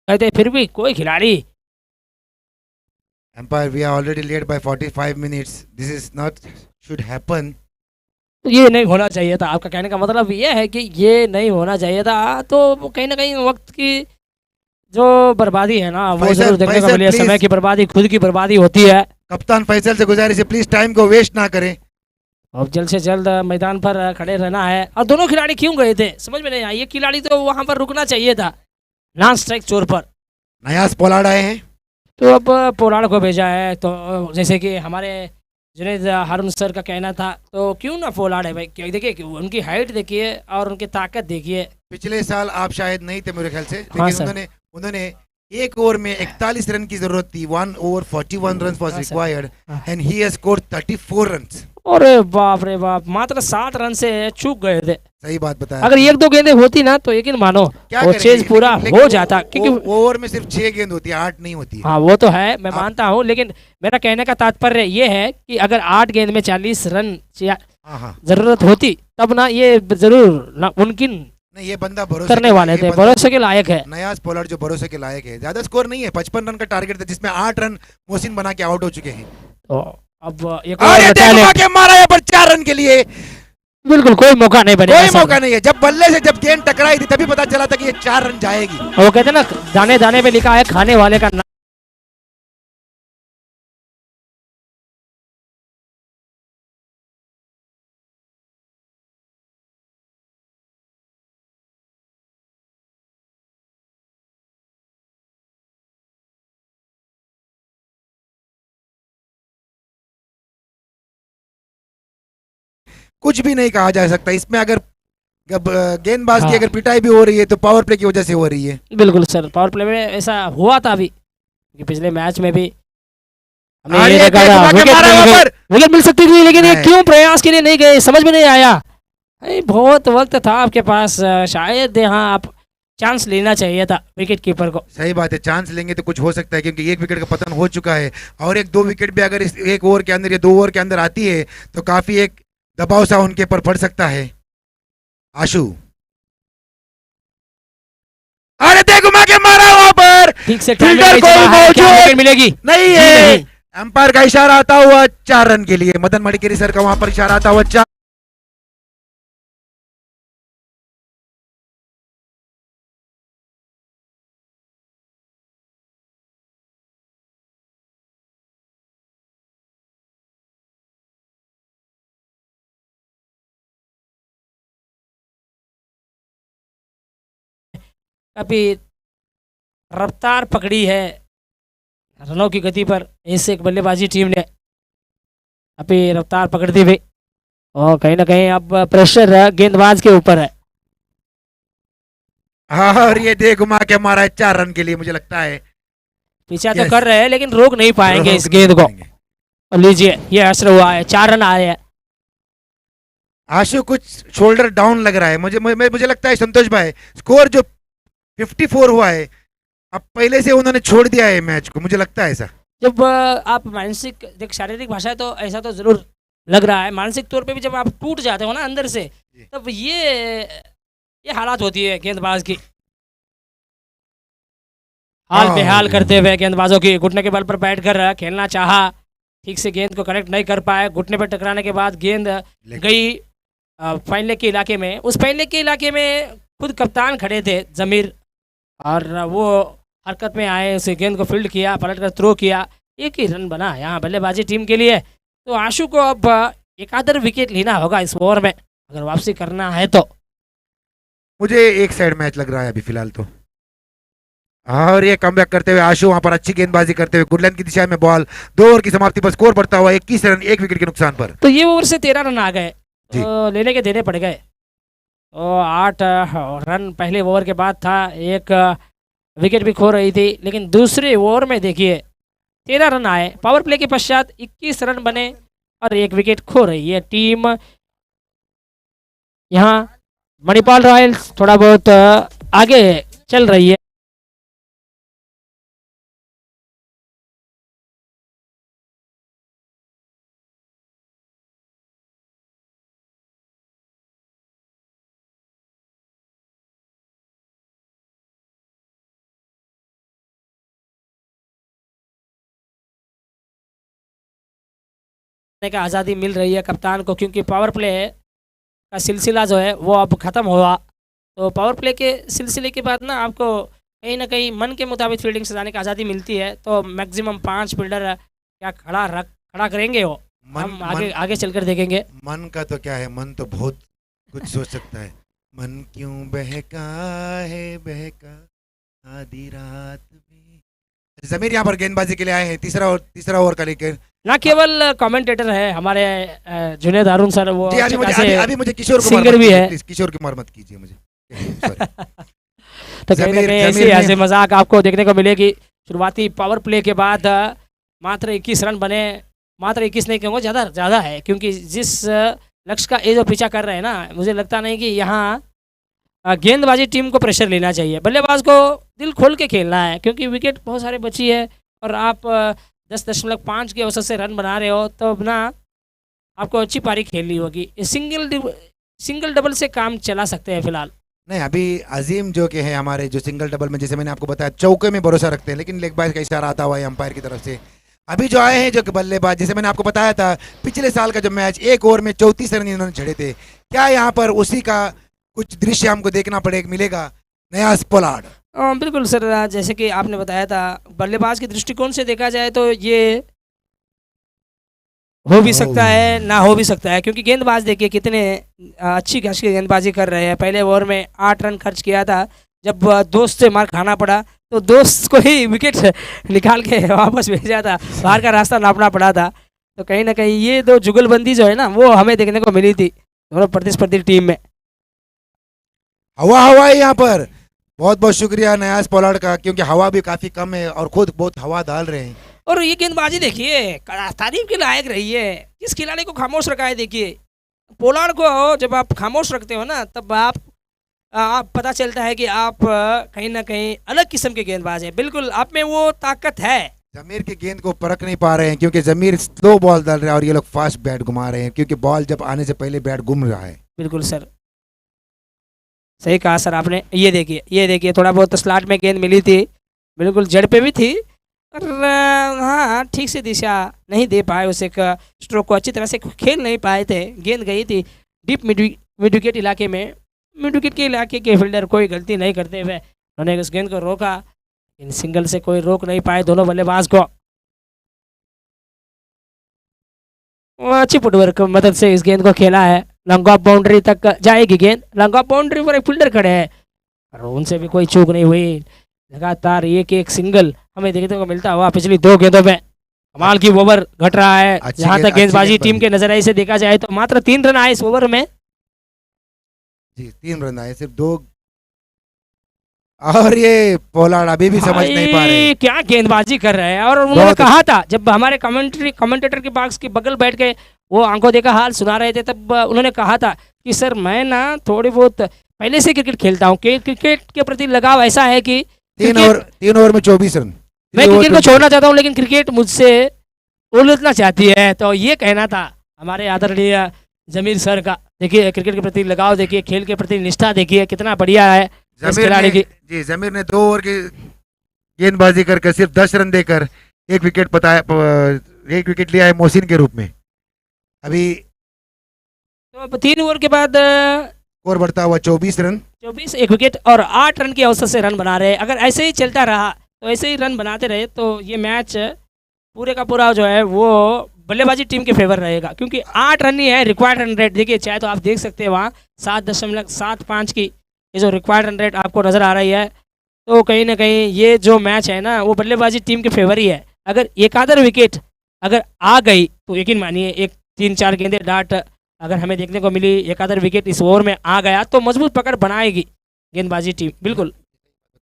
Speaker 1: कहते फिर भी कोई खिलाड़ी।
Speaker 2: Empire, we are already late by 45 minutes. This is not should happen.
Speaker 1: तो ये नहीं होना चाहिए था, आपका कहने का मतलब ये है कि ये नहीं होना चाहिए था। तो कहीं ना कहीं वक्त की जो बर्बादी है ना वो जरूर देखने को मिली है। समय की बर्बादी, खुद की बर्बादी होती है।
Speaker 2: कप्तान फैसल से गुजारिश है, प्लीज टाइम को वेस्ट ना करें।
Speaker 1: अब जल्द से जल्द मैदान पर खड़े रहना है। और दोनों खिलाड़ी क्यों गए थे समझ में नहीं आया। ये खिलाड़ी तो वहां पर रुकना चाहिए था नॉन स्ट्राइक चोर पर।
Speaker 2: नयास पोलार्ड आए हैं,
Speaker 1: तो अब पोलार्ड को भेजा है। तो जैसे कि हमारे जुनैद हारून सर का कहना था, तो क्यों ना पोलार्ड है भाई, देखिए कि उनकी हाइट देखिए और उनकी ताकत देखिए।
Speaker 2: पिछले साल आप शायद नहीं थे मेरे ख्याल से,
Speaker 1: हाँ
Speaker 2: लेकिन
Speaker 1: सर।
Speaker 2: उन्होंने उन्होंने एक ओवर में 41 रन की जरूरत थी, 1 over 41 रन वाज
Speaker 1: हाँ सर।
Speaker 2: रिक्वायर्ड
Speaker 1: हाँ।
Speaker 2: And he has scored 34 runs.
Speaker 1: अरे बाप रे बाप, मात्र 7 रन से चूक गए थे।
Speaker 2: सही बात बताया
Speaker 1: अगर
Speaker 2: आपने।
Speaker 1: एक दो गेंदें होती ना तो यकीन मानो
Speaker 2: क्या
Speaker 1: वो
Speaker 2: करेंगे,
Speaker 1: चेज पूरा
Speaker 2: लेकिन
Speaker 1: हो जाता, क्योंकि
Speaker 2: ओवर में सिर्फ 6 गेंद होती है, 8 नहीं होती है।
Speaker 1: हाँ वो तो है, मैं
Speaker 2: आप-
Speaker 1: मानता हूँ, लेकिन मेरा कहने का तात्पर्य ये है कि अगर 8 गेंद में 40 रन
Speaker 2: हाँ हाँ,
Speaker 1: जरूरत होती तब ना ये जरूर मुमकिन
Speaker 2: नहीं ये बंदा भरोसे
Speaker 1: करने
Speaker 2: के-
Speaker 1: वाले
Speaker 2: ये
Speaker 1: थे,
Speaker 2: बंदा
Speaker 1: भरोसे के लायक है।
Speaker 2: नयाज पोलार्ड जो भरोसे के लायक है। ज्यादा स्कोर नहीं है, 55 रन का टारगेट था जिसमें 8 रन मोहसिन बना के आउट हो चुके हैं।
Speaker 1: तो अब एक
Speaker 2: और
Speaker 1: और
Speaker 2: ये
Speaker 1: बचा
Speaker 2: देखो
Speaker 1: ले,
Speaker 2: के मारा यहाँ पर 4 रन के लिए।
Speaker 1: बिल्कुल कोई मौका नहीं बनेगा
Speaker 2: कोई
Speaker 1: सर।
Speaker 2: मौका नहीं है, जब बल्ले से जब गेंद टकराई थी तभी पता चला था कि ये 4 रन जाएगी।
Speaker 1: वो कहते हैं ना, दाने दाने पे लिखा है खाने वाले का नाम।
Speaker 2: कुछ भी नहीं कहा जा सकता इसमें। अगर गेंदबाज की
Speaker 1: हाँ।
Speaker 2: अगर पिटाई भी हो रही है तो पावर प्ले की वजह से हो रही है।
Speaker 1: बिल्कुल सर, पावर प्ले में ऐसा हुआ था अभी कि पिछले मैच में भी हमने
Speaker 2: और
Speaker 1: ये
Speaker 2: ये
Speaker 1: देखा
Speaker 2: देखो
Speaker 1: था,
Speaker 2: के
Speaker 1: विकेट
Speaker 2: मारा
Speaker 1: मिल
Speaker 2: वहाँ
Speaker 1: गई,
Speaker 2: पर।
Speaker 1: विकेट मिल सकती थी, लेकिन ये
Speaker 2: नहीं।
Speaker 1: क्यों प्रयास के लिए नहीं गए समझ में नहीं आया। अरे बहुत वक्त था आपके पास, शायद यहाँ आप चांस लेना चाहिए था विकेट कीपर को।
Speaker 2: सही बात है, चांस लेंगे तो कुछ हो सकता है, क्योंकि एक विकेट का पतन हो चुका है और एक दो विकेट भी अगर इस एक ओवर के अंदर या 2 ओवर के अंदर आती है तो काफी एक दबाव सा उनके ऊपर पड़ सकता है। आशु, अरे देखो घुमा के मारा वहां पर।
Speaker 1: ठीक से
Speaker 2: फील्डर
Speaker 1: टाइमिंग
Speaker 2: कोई मौजूद
Speaker 1: विकेट मिलेगी
Speaker 2: नहीं
Speaker 1: जी
Speaker 2: है।
Speaker 1: नहीं।
Speaker 2: अंपायर का इशारा आता हुआ 4 रन के लिए, मदन मणिकेरी सर का वहां पर इशारा आता हुआ 4।
Speaker 1: अभी रफ्तार पकड़ी है रनों की गति पर, इससे एक बल्लेबाजी टीम ने अभी रफ्तार पकड़ दी भी, और कहीं ना कहीं अब प्रेशर गेंदबाज के ऊपर है।
Speaker 2: और ये देख घुमा के मारा है 4 रन के लिए, मुझे लगता है
Speaker 1: पीछा तो
Speaker 2: Yes.
Speaker 1: कर रहे हैं लेकिन रोक नहीं पाएंगे इस
Speaker 2: रोक
Speaker 1: गेंद
Speaker 2: नहीं
Speaker 1: को।
Speaker 2: पाएंगे।
Speaker 1: और लीजिए ये असर हुआ है, 4 रन आ रहे हैं।
Speaker 2: आशु कुछ शोल्डर डाउन लग रहा है मुझे लगता है संतोष भाई, स्कोर जो 54 हुआ है अब पहले से उन्होंने छोड़ दिया है मैच को, मुझे लगता है ऐसा।
Speaker 1: जब आप मानसिक देख, शारीरिक भाषा है तो ऐसा तो जरूर लग रहा है, मानसिक तौर पे भी जब आप टूट जाते हो ना अंदर से, तब ये हालात होती है गेंदबाज की। हाल
Speaker 2: हाँ।
Speaker 1: बेहाल करते हुए गेंदबाजों की, घुटने के बल पर बैठकर खेलना चाहा, ठीक से गेंद को कनेक्ट नहीं कर पाए, घुटने पर टकराने के बाद गेंद गई फाइन लेग के इलाके में। उस फाइन लेग के इलाके में खुद कप्तान खड़े थे जमीर, और वो हरकत में आए, उसे गेंद को फील्ड किया, पलट कर थ्रो किया, एक ही रन बना यहाँ बल्लेबाजी टीम के लिए। तो आशु को अब एक आधर विकेट लेना होगा इस ओवर में अगर वापसी करना है तो।
Speaker 2: मुझे एक साइड मैच लग रहा है अभी फिलहाल तो। और ये कमबैक करते हुए आशु वहां पर अच्छी गेंदबाजी करते हुए गुडलैंड की दिशा में बॉल, 2 ओवर की समाप्ति पर स्कोर बढ़ता हुआ 21 रन 1 विकेट के नुकसान पर।
Speaker 1: तो ये ओवर से 13 रन आ गए, तो लेने के देने पड़ गए। तो 8 रन पहले ओवर के बाद था, एक विकेट भी खो रही थी, लेकिन दूसरे ओवर में देखिए 13 रन आए, पावर प्ले के पश्चात 21 रन बने और 1 विकेट खो रही है टीम। यहाँ मणिपाल रॉयल्स थोड़ा बहुत आगे चल रही है। का आज़ादी मिल रही है कप्तान को, क्योंकि पावर प्ले का सिलसिला जो है वो अब ख़त्म हुआ। तो पावर प्ले के सिलसिले के बाद ना आपको कहीं ना कहीं मन के मुताबिक फील्डिंग से जाने की आज़ादी मिलती है। तो मैक्सिमम 5 फील्डर क्या खड़ा करेंगे वो, हम आगे चलकर देखेंगे।
Speaker 2: मन का तो क्या है, मन तो बहुत कुछ सोच सकता है। मन क्यों बहका है बहका आधी रात में, जमीर यहाँ पर गेंदबाजी के लिए आए हैं, तीसरा ओवर का लेकर।
Speaker 1: ना केवल कमेंटेटर है हमारे जुनेद हारून सर, वो
Speaker 2: जी
Speaker 1: अच्छे
Speaker 2: मुझे
Speaker 1: खासे
Speaker 2: अभी मुझे किशोर कुमार
Speaker 1: सिंगर
Speaker 2: मत
Speaker 1: भी
Speaker 2: कीजिए,
Speaker 1: है।
Speaker 2: प्लीज किशोर कुमार मत कीजिए मुझे। Sorry।
Speaker 1: तो कहीं ना
Speaker 2: जमीर-
Speaker 1: कहीं ऐसी
Speaker 2: जमीर ने-
Speaker 1: हंसी मजाक आपको देखने को मिलेगी। शुरुआती पावर प्ले के बाद मात्र 21 रन बने, मात्र 21 नहीं कहूँगा, ज़्यादा है, क्योंकि जिस लक्ष्य का ये जो पीछा कर रहे हैं ना, मुझे लगता नहीं कि यहाँ गेंदबाजी टीम को प्रेशर लेना चाहिए, बल्लेबाज को दिल खोल के खेलना है, क्योंकि विकेट बहुत सारे बची है और आप 10.5 के औसत से रन बना रहे हो, तो ना आपको अच्छी पारी खेलनी होगी। सिंगल डबल से काम चला सकते हैं फिलहाल।
Speaker 2: नहीं, अभी अजीम जो के हैं हमारे, जो सिंगल डबल में, जैसे मैंने आपको बताया, चौके में भरोसा रखते हैं, लेकिन लेग बाज का इशारा आता हुआ है अंपायर की तरफ से। अभी जो आए हैं जो कि बल्लेबाज, जैसे मैंने आपको बताया था, पिछले साल का जो मैच 1 ओवर में 34 रन इन्होंने छड़े थे, क्या यहाँ पर उसी का कुछ दृश्य हमको देखना मिलेगा? नयाज पोलार्ड।
Speaker 1: बिल्कुल सर, जैसे कि आपने बताया था, बल्लेबाज के दृष्टिकोण से देखा जाए तो ये हो भी सकता है, ना हो भी सकता है, क्योंकि गेंदबाज देखिए कितने अच्छी की गेंदबाजी कर रहे हैं। पहले ओवर में 8 रन खर्च किया था, जब दोस्त से मार खाना पड़ा तो दोस्त को ही विकेट निकाल के वापस भेजा था, बाहर का रास्ता नापना पड़ा था। तो कहीं ना कहीं ये दो जुगलबंदी जो है ना, वो हमें देखने को मिली थी दोनों प्रतिस्पर्धी टीम में।
Speaker 2: हवा है यहाँ पर। बहुत बहुत शुक्रिया नयाज पोलार्ड का, क्योंकि हवा भी काफी कम है और खुद बहुत हवा डाल रहे हैं।
Speaker 1: और ये गेंदबाजी देखिए तारीफ के लायक रही है, किस खिलाड़ी को खामोश रखा है। देखिए पोलार्ड को जब आप खामोश रखते हो ना, तब आप पता चलता है कि आप कहीं ना कहीं अलग किस्म के गेंदबाज हैं। बिल्कुल आप में वो ताकत है।
Speaker 2: जमीर की गेंद को परख नहीं पा रहे हैं, क्योंकि जमीर स्लो बॉल डाल रहा है और ये लोग फास्ट बैट घुमा रहे हैं, क्योंकि बॉल जब आने से पहले बैट घूम रहा है।
Speaker 1: बिल्कुल सर, सही कहा सर आपने। ये देखिए थोड़ा बहुत स्लॉट में गेंद मिली थी, बिल्कुल जड़ पे भी थी, और हाँ ठीक से दिशा नहीं दे पाए, उसे स्ट्रोक को अच्छी तरह से खेल नहीं पाए थे। गेंद गई थी डीप मिड विकेट इलाके में, मिड विकेट के इलाके के फील्डर कोई गलती नहीं करते हुए उन्होंने उस गेंद को रोका, इन सिंगल से कोई रोक नहीं पाए दोनों बल्लेबाज को। अच्छी फुटवर्क की मदद से इस गेंद को खेला है, लॉन्ग ऑफ बाउंड्री तक जाएगी गेंद। लॉन्ग ऑफ बाउंड्री पर एक फील्डर खड़े हैं और उनसे भी कोई चूक नहीं हुई। लगातार एक सिंगल हमें देखने को मिलता हुआ पिछली 2 गेंदों में। कमाल की ओवर घट रहा है। जहां तक गेंदबाजी टीम के नजरिए से देखा जाए तो मात्र 3 रन आए इस ओवर में।
Speaker 2: जी 3 रन आए, सिर्फ 2। और ये पोलार्ड अभी भी समझ नहीं पा रहे
Speaker 1: क्या गेंदबाजी कर रहे हैं। और उन्होंने कहा था, जब हमारे कमेंटेटर के बॉक्स के बगल बैठ के वो आंखों देखा हाल सुना रहे थे, तब उन्होंने कहा था कि सर मैं ना थोड़ी बहुत पहले से क्रिकेट खेलता हूँ, क्रिकेट के प्रति लगाव ऐसा है कि
Speaker 2: 3 ओवर में 24 रन।
Speaker 1: मैं क्रिकेट को छोड़ना चाहता हूँ, लेकिन क्रिकेट मुझसे उलझना चाहती है। तो ये कहना था हमारे आदरणीय जमीर सर का। देखिए क्रिकेट के प्रति लगाव देखिए, खेल के प्रति निष्ठा देखिए कितना बढ़िया है इस खिलाड़ी की।
Speaker 2: जी जमीर ने 2 ओवर की गेंदबाजी करके सिर्फ 10 रन देकर एक विकेट लिया है मोहसिन के रूप में। अभी
Speaker 1: तो 3 ओवर के बाद
Speaker 2: स्कोर बढ़ता हुआ 24 रन,
Speaker 1: 24, 1 विकेट और 8 रन की औसत से रन बना रहे। अगर ऐसे ही चलता रहा, तो ऐसे ही रन बनाते रहे, तो ये मैच पूरे का पूरा जो है वो बल्लेबाजी टीम के फेवर रहेगा, क्योंकि 8 रन ही है रिक्वायर्ड रन रेट। देखिए चाहे तो आप देख सकते हैं वहाँ 7.75 की ये जो रिक्वायर्ड रन रेट आपको नज़र आ रही है। तो कहीं ना कहीं ये जो मैच है ना, वो बल्लेबाजी टीम के फेवर ही है। अगर एक आधर विकेट अगर आ गई तो यकीन मानिए, एक 3-4 गेंदे डाट अगर हमें देखने को मिली, एक आधर विकेट इस ओवर में आ गया, तो मजबूत पकड़ बनाएगी गेंदबाजी टीम। बिल्कुल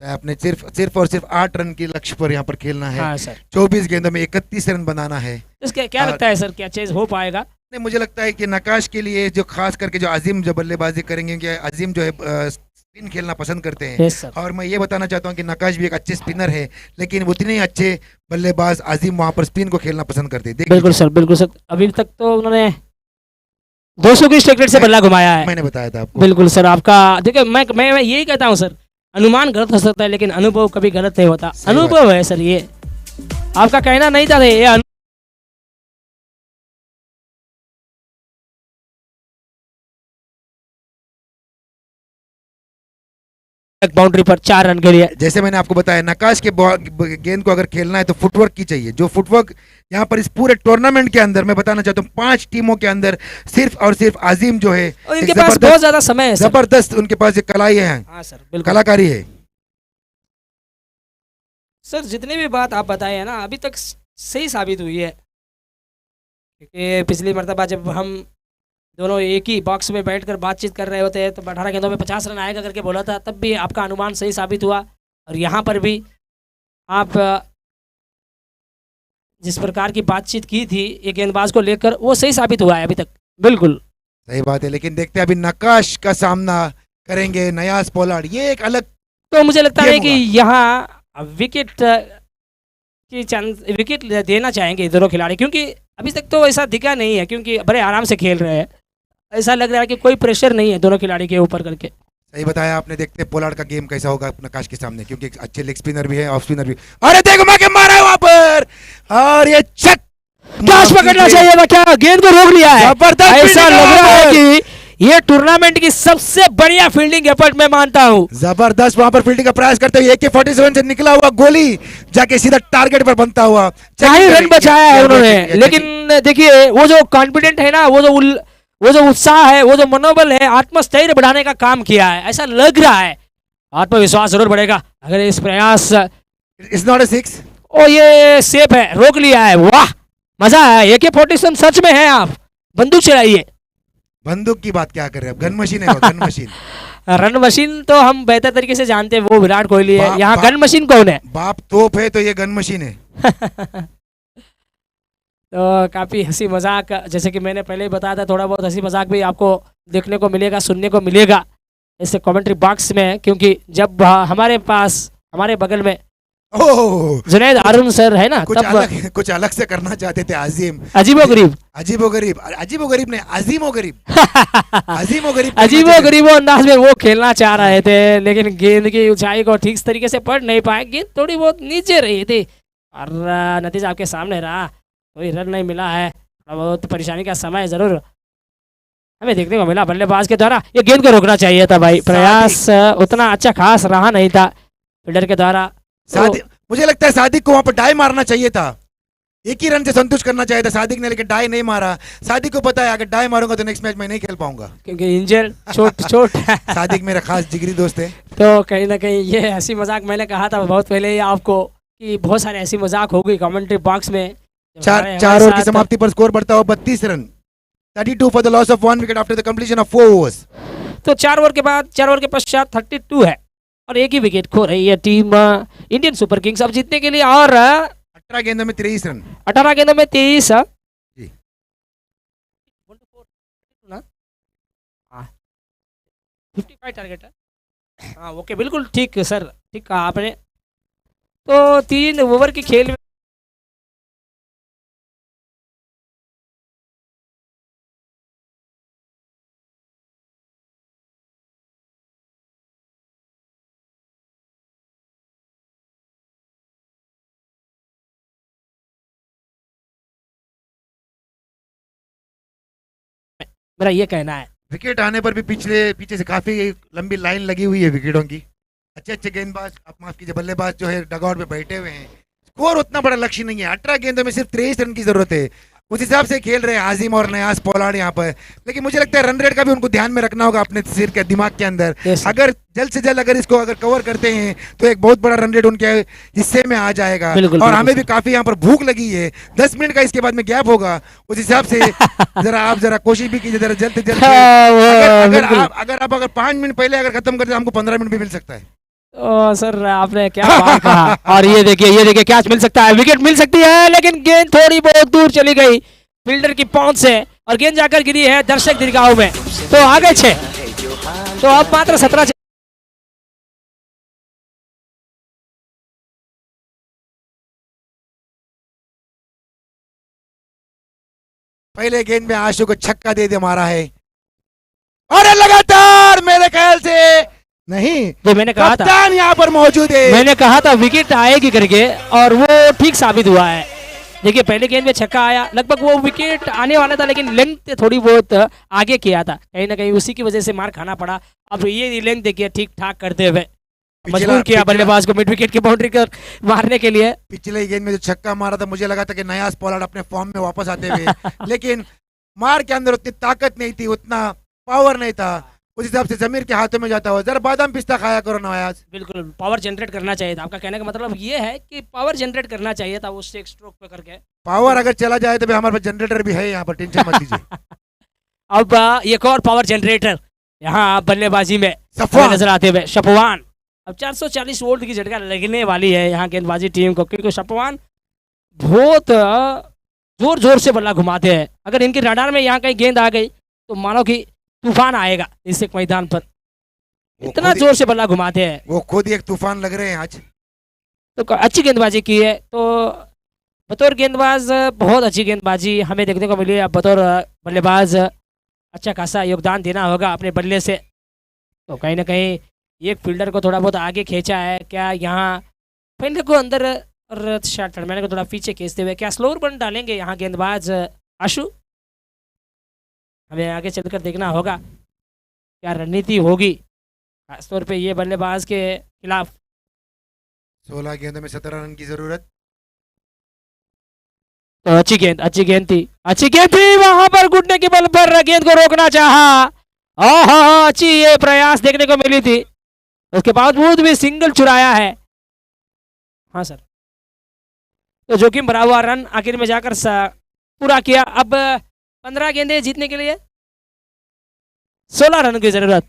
Speaker 2: आपने सिर्फ और सिर्फ 8 रन के लक्ष्य पर यहाँ पर खेलना है।
Speaker 1: हाँ सर,
Speaker 2: 24 गेंदों में 31 रन बनाना है।
Speaker 1: इसका क्या लगता है सर, क्या चेज हो पाएगा?
Speaker 2: नहीं, मुझे लगता है कि नकाश के लिए जो खास करके जो अजीम जो बल्लेबाजी करेंगे, कि अजीम जो है स्पिन खेलना पसंद करते हैं।
Speaker 1: Yes sir.
Speaker 2: और मैं ये बताना चाहता हूँ कि नकाश भी एक अच्छे स्पिनर है, लेकिन उतने ही अच्छे बल्लेबाज अजीम वहाँ पर स्पिन को खेलना पसंद करते हैं।
Speaker 1: बिल्कुल सर, बिल्कुल सर। अभी तक तो उन्होंने 200 की स्ट्राइक रेट से बल्ला घुमाया है।
Speaker 2: मैंने बताया था आपको।
Speaker 1: बिल्कुल सर, आपका देखिए मैं यही कहता हूँ सर, अनुमान गलत हो सकता है लेकिन अनुभव कभी गलत नहीं होता। अनुभव है सर, ये आपका कहना नहीं था ये बाउंड्री पर 4 रन के लिए।
Speaker 2: जैसे मैंने आपको बताया, नकाश के गेंद को अगर खेलना है तो फुटवर्क की चाहिए। जो फुटवर्क यहाँ पर इस पूरे टूर्नामेंट के अंदर मैं बताना चाहता हूँ, 5 टीमों के अंदर सिर्फ और सिर्फ अजीम जो है,
Speaker 1: और इनके पास बहुत ज्यादा समय है सर।
Speaker 2: जबरदस्त उनके पास एक कलाई है।
Speaker 1: हाँ सर, बिल्कुल
Speaker 2: कलाकारी है।
Speaker 1: सर जितनी भी बात आप बताए हैं ना अभी तक सही साबित हुई है, क्योंकि पिछली मर्तबा जब हम दोनों एक ही बॉक्स में बैठकर बातचीत कर रहे होते हैं तो 18 गेंदों में 50 रन आएगा करके बोला था, तब भी आपका अनुमान सही साबित हुआ। और यहाँ पर भी आप जिस प्रकार की बातचीत की थी एक गेंदबाज को लेकर वो सही साबित हुआ है अभी तक। बिल्कुल
Speaker 2: सही बात है, लेकिन देखते हैं अभी नकाश का सामना करेंगे नयाज पोलार्ड। ये एक अलग
Speaker 1: तो मुझे लगता है
Speaker 2: गेम
Speaker 1: कि यहाँ विकेट की चांस विकेट देना चाहेंगे दोनों खिलाड़ी, क्योंकि अभी तक तो ऐसा दिखा नहीं है, क्योंकि बड़े आराम से खेल रहे हैं। ऐसा लग रहा है कि कोई प्रेशर नहीं है दोनों खिलाड़ी के ऊपर करके।
Speaker 2: सही बताया आपने। देखते हैं पोलार्ड का गेम कैसा होगा नकाश के सामने, क्योंकि एक अच्छे लेग स्पिनर भी है, ऑफ स्पिनर भी। अरे देखो मैं के मारा है वहां पर, और ये चक
Speaker 1: कैच पकड़ना चाहिए था, क्या गेंद को रोक लिया है।
Speaker 2: जबरदस्त
Speaker 1: ऐसा
Speaker 2: fielding
Speaker 1: लग रहा है
Speaker 2: वहां पर।
Speaker 1: कि ये टूर्नामेंट की सबसे बढ़िया फील्डिंग एफर्ट मैं मानता हूँ।
Speaker 2: जबरदस्त वहां पर फील्डिंग का प्रयास करते हुए AK-47 से निकला हुआ गोली जाके सीधा टारगेट पर बनता हुआ।
Speaker 1: क्या ही रन बचाया है उन्होंने, लेकिन देखिए वो जो कॉन्फिडेंट है ना, वो जो उत्साह है, वो जो मनोबल है, आत्मस्थैर्य बढ़ाने का काम किया है। ऐसा लग रहा है आत्मविश्वास जरूर बढ़ेगा अगर इस प्रयास।
Speaker 2: It's not a six.
Speaker 1: ओ ये सेफ है, रोक लिया है। वाह मजा आया। AK-47 सच में है, आप बंदूक चलाइए।
Speaker 2: बंदूक की बात क्या कर रहे हैं, गन मशीन है वो, गन मशीन।
Speaker 1: रन मशीन तो हम बेहतर तरीके से जानते हैं, वो विराट कोहली है। यहाँ गन मशीन कौन है?
Speaker 2: बाप तोप है तो ये गन मशीन है।
Speaker 1: तो काफ़ी हंसी मजाक, जैसे कि मैंने पहले ही बताया था, थोड़ा बहुत हंसी मजाक भी आपको देखने को मिलेगा, सुनने को मिलेगा इस कमेंट्री बॉक्स में, क्योंकि जब हमारे पास हमारे बगल में
Speaker 2: ओह
Speaker 1: जुनैद अरुण सर है ना,
Speaker 2: कुछ
Speaker 1: तब
Speaker 2: कुछ अलग से करना चाहते थे। अजीम
Speaker 1: अजीबो गरीब
Speaker 2: अजीबो गरीब ने अजीमो गरीब अजीमो गरीब
Speaker 1: अजीबो गरीबो अंदाज में वो खेलना चाह रहे थे, लेकिन गेंद की ऊंचाई को ठीक तरीके से पढ़ नहीं पाए। गेंद थोड़ी बहुत नीचे रही थी और नतीजा आपके सामने रहा। कोई रन नहीं मिला है, थोड़ा बहुत परेशानी का समय जरूर हमें देखने को मिला बल्लेबाज के द्वारा। ये गेंद को रोकना चाहिए था भाई, प्रयास उतना अच्छा खास रहा नहीं था फील्डर के द्वारा।
Speaker 2: मुझे लगता है सादिक को वहां पर डाई मारना चाहिए था, एक ही रन से संतुष्ट करना चाहिए था सादिक ने, लेकिन डाई नहीं मारा। सादिक को पता है अगर डाई मारूंगा तो नेक्स्ट मैच में नहीं खेल पाऊंगा,
Speaker 1: क्योंकि इंजर चोट
Speaker 2: सादिक मेरा खास जिगरी दोस्त है।
Speaker 1: तो कहीं ना कहीं ये हंसी मजाक मैंने कहा था बहुत पहले ही आपको कि बहुत सारे हंसी मजाक हो गई कमेंट्री बॉक्स में।
Speaker 2: चार ओवर की समाप्ति पर स्कोर बढ़ता हुआ 32 run, 32 for the loss of 1 wicket after the completion of 4 overs.
Speaker 1: तो 4 ओवर के पश्चात 32 है और एक ही विकेट खो रही है टीम इंडियन सुपर किंग्स अब जीतने के लिए। और
Speaker 2: 18 गेंदों में 23 रन,
Speaker 1: 18 गेंदों में 23
Speaker 2: जी।
Speaker 1: 55 टारगेट है। हाँ ओके, बिल्कुल ठीक सर, ठीक कहा आपने। तो 3 ओवर के खेल में मेरा ये कहना है।
Speaker 2: विकेट आने पर भी पीछे से काफी लंबी लाइन लगी हुई है विकेटों की। अच्छे अच्छे गेंदबाज, आप माफ कीजिए बल्लेबाज जो है डगआउट पे बैठे हुए हैं। स्कोर उतना बड़ा लक्ष्य नहीं है, 18 गेंदों में सिर्फ 23 रन की जरूरत है। उस हिसाब से खेल रहे हैं आजिम और नयाज पोलार्ड यहाँ पर, लेकिन मुझे लगता है रन रेट का भी उनको ध्यान में रखना होगा अपने सिर के दिमाग के अंदर। अगर जल्द से जल्द अगर इसको अगर कवर करते हैं तो एक बहुत बड़ा रन रेट उनके हिस्से में आ जाएगा। और हमें भी काफी यहाँ पर भूख लगी है, 10 मिनट का इसके बाद में गैप होगा, उस हिसाब से आप जरा कोशिश भी कीजिए, जरा जल्द से जल्द। अगर 5 मिनट पहले अगर खत्म करते हमको 15 मिनट भी मिल सकता है।
Speaker 1: ओ सर आपने क्या बात कहा। और ये देखिए कैच मिल सकता है, विकेट मिल सकती है, लेकिन गेंद थोड़ी बहुत दूर चली गई फील्डर की पहुंच से और गेंद जाकर गिरी है दर्शक दीर्घाओं में। तो आगे 6, तो अब मात्र 17।
Speaker 2: पहले गेंद में आशु को छक्का दे मारा है और लगातार मेरे ख्याल से नहीं,
Speaker 1: तो मैंने कहा था
Speaker 2: यहाँ पर मौजूद है,
Speaker 1: मैंने कहा था विकेट आएगी करके, और वो ठीक साबित हुआ है। देखिए पहले गेंद में छक्का आया, लगभग वो विकेट आने वाला था, लेकिन लेंथ थोड़ी बहुत आगे किया था, कहीं ना कहीं उसी की वजह से मार खाना पड़ा। अब ये लेंथ देखिए ठीक ठाक करते हुए मजबूर किया बल्लेबाज को मिड विकेट की बाउंड्री कर मारने के लिए।
Speaker 2: पिछले गेंद में जो छक्का मारा था मुझे लगा था कि नयाज पोलार्ड अपने फॉर्म में वापस आते हुए, लेकिन मार के अंदर उतनी ताकत नहीं थी, उतना पावर नहीं था, उस हिसाब से जमीर के हाथों में जाता हो। जरा बादाम पिस्ता खाया करो नवाज।
Speaker 1: बिल्कुल पावर जनरेट करना चाहिए था, आपका कहने का मतलब ये है कि पावर जनरेट करना चाहिए था उससे एक स्ट्रोक पे करके।
Speaker 2: पावर अगर चला जाए तो भाई हमारे पास जनरेटर भी है यहाँ पर, टेंशन मत लीजिए।
Speaker 1: अब एक और पावर जनरेटर यहाँ बल्लेबाजी में
Speaker 2: सफवान।
Speaker 1: नजर आते हुए शपवान। अब 440 वोल्ट की झटका लगने वाली है यहाँ गेंदबाजी टीम को, क्योंकि शपवान बहुत जोर जोर से बल्ला घुमाते हैं। अगर इनके रडार में यहाँ कहीं गेंद आ गई तो मानो कि तूफान आएगा इस एक मैदान पर, इतना जोर से बल्ला घुमाते हैं।
Speaker 2: वो खुद ही एक तूफान लग रहे हैं आज।
Speaker 1: तो अच्छी गेंदबाजी की है, तो बतौर गेंदबाज बहुत अच्छी गेंदबाजी हमें देखने को मिली है। अब बतौर बल्लेबाज अच्छा खासा योगदान देना होगा अपने बल्ले से। तो कहीं ना कहीं एक फील्डर को थोड़ा बहुत आगे खींचा है क्या, यहाँ फील्डर को अंदर और शॉट थर्डमैन को थोड़ा पीछे खींचते हुए क्या स्लोअर बन डालेंगे यहाँ गेंदबाज आशु। हमें आगे चलकर देखना होगा क्या रणनीति होगी, खासतौर पे ये बल्लेबाज के खिलाफ।
Speaker 2: 16 गेंदों में 17 रन की जरूरत।
Speaker 1: तो अच्छी गेंद थी वहां पर घुटने के बल पर गेंद को रोकना चाहा। अच्छी ये प्रयास देखने को मिली थी, उसके बावजूद भी सिंगल चुराया है। हाँ सर, तो जोखिम भरा हुआ रन आखिर में जाकर पूरा किया। अब 15 गेंदें जीतने के लिए 16 रन की जरूरत।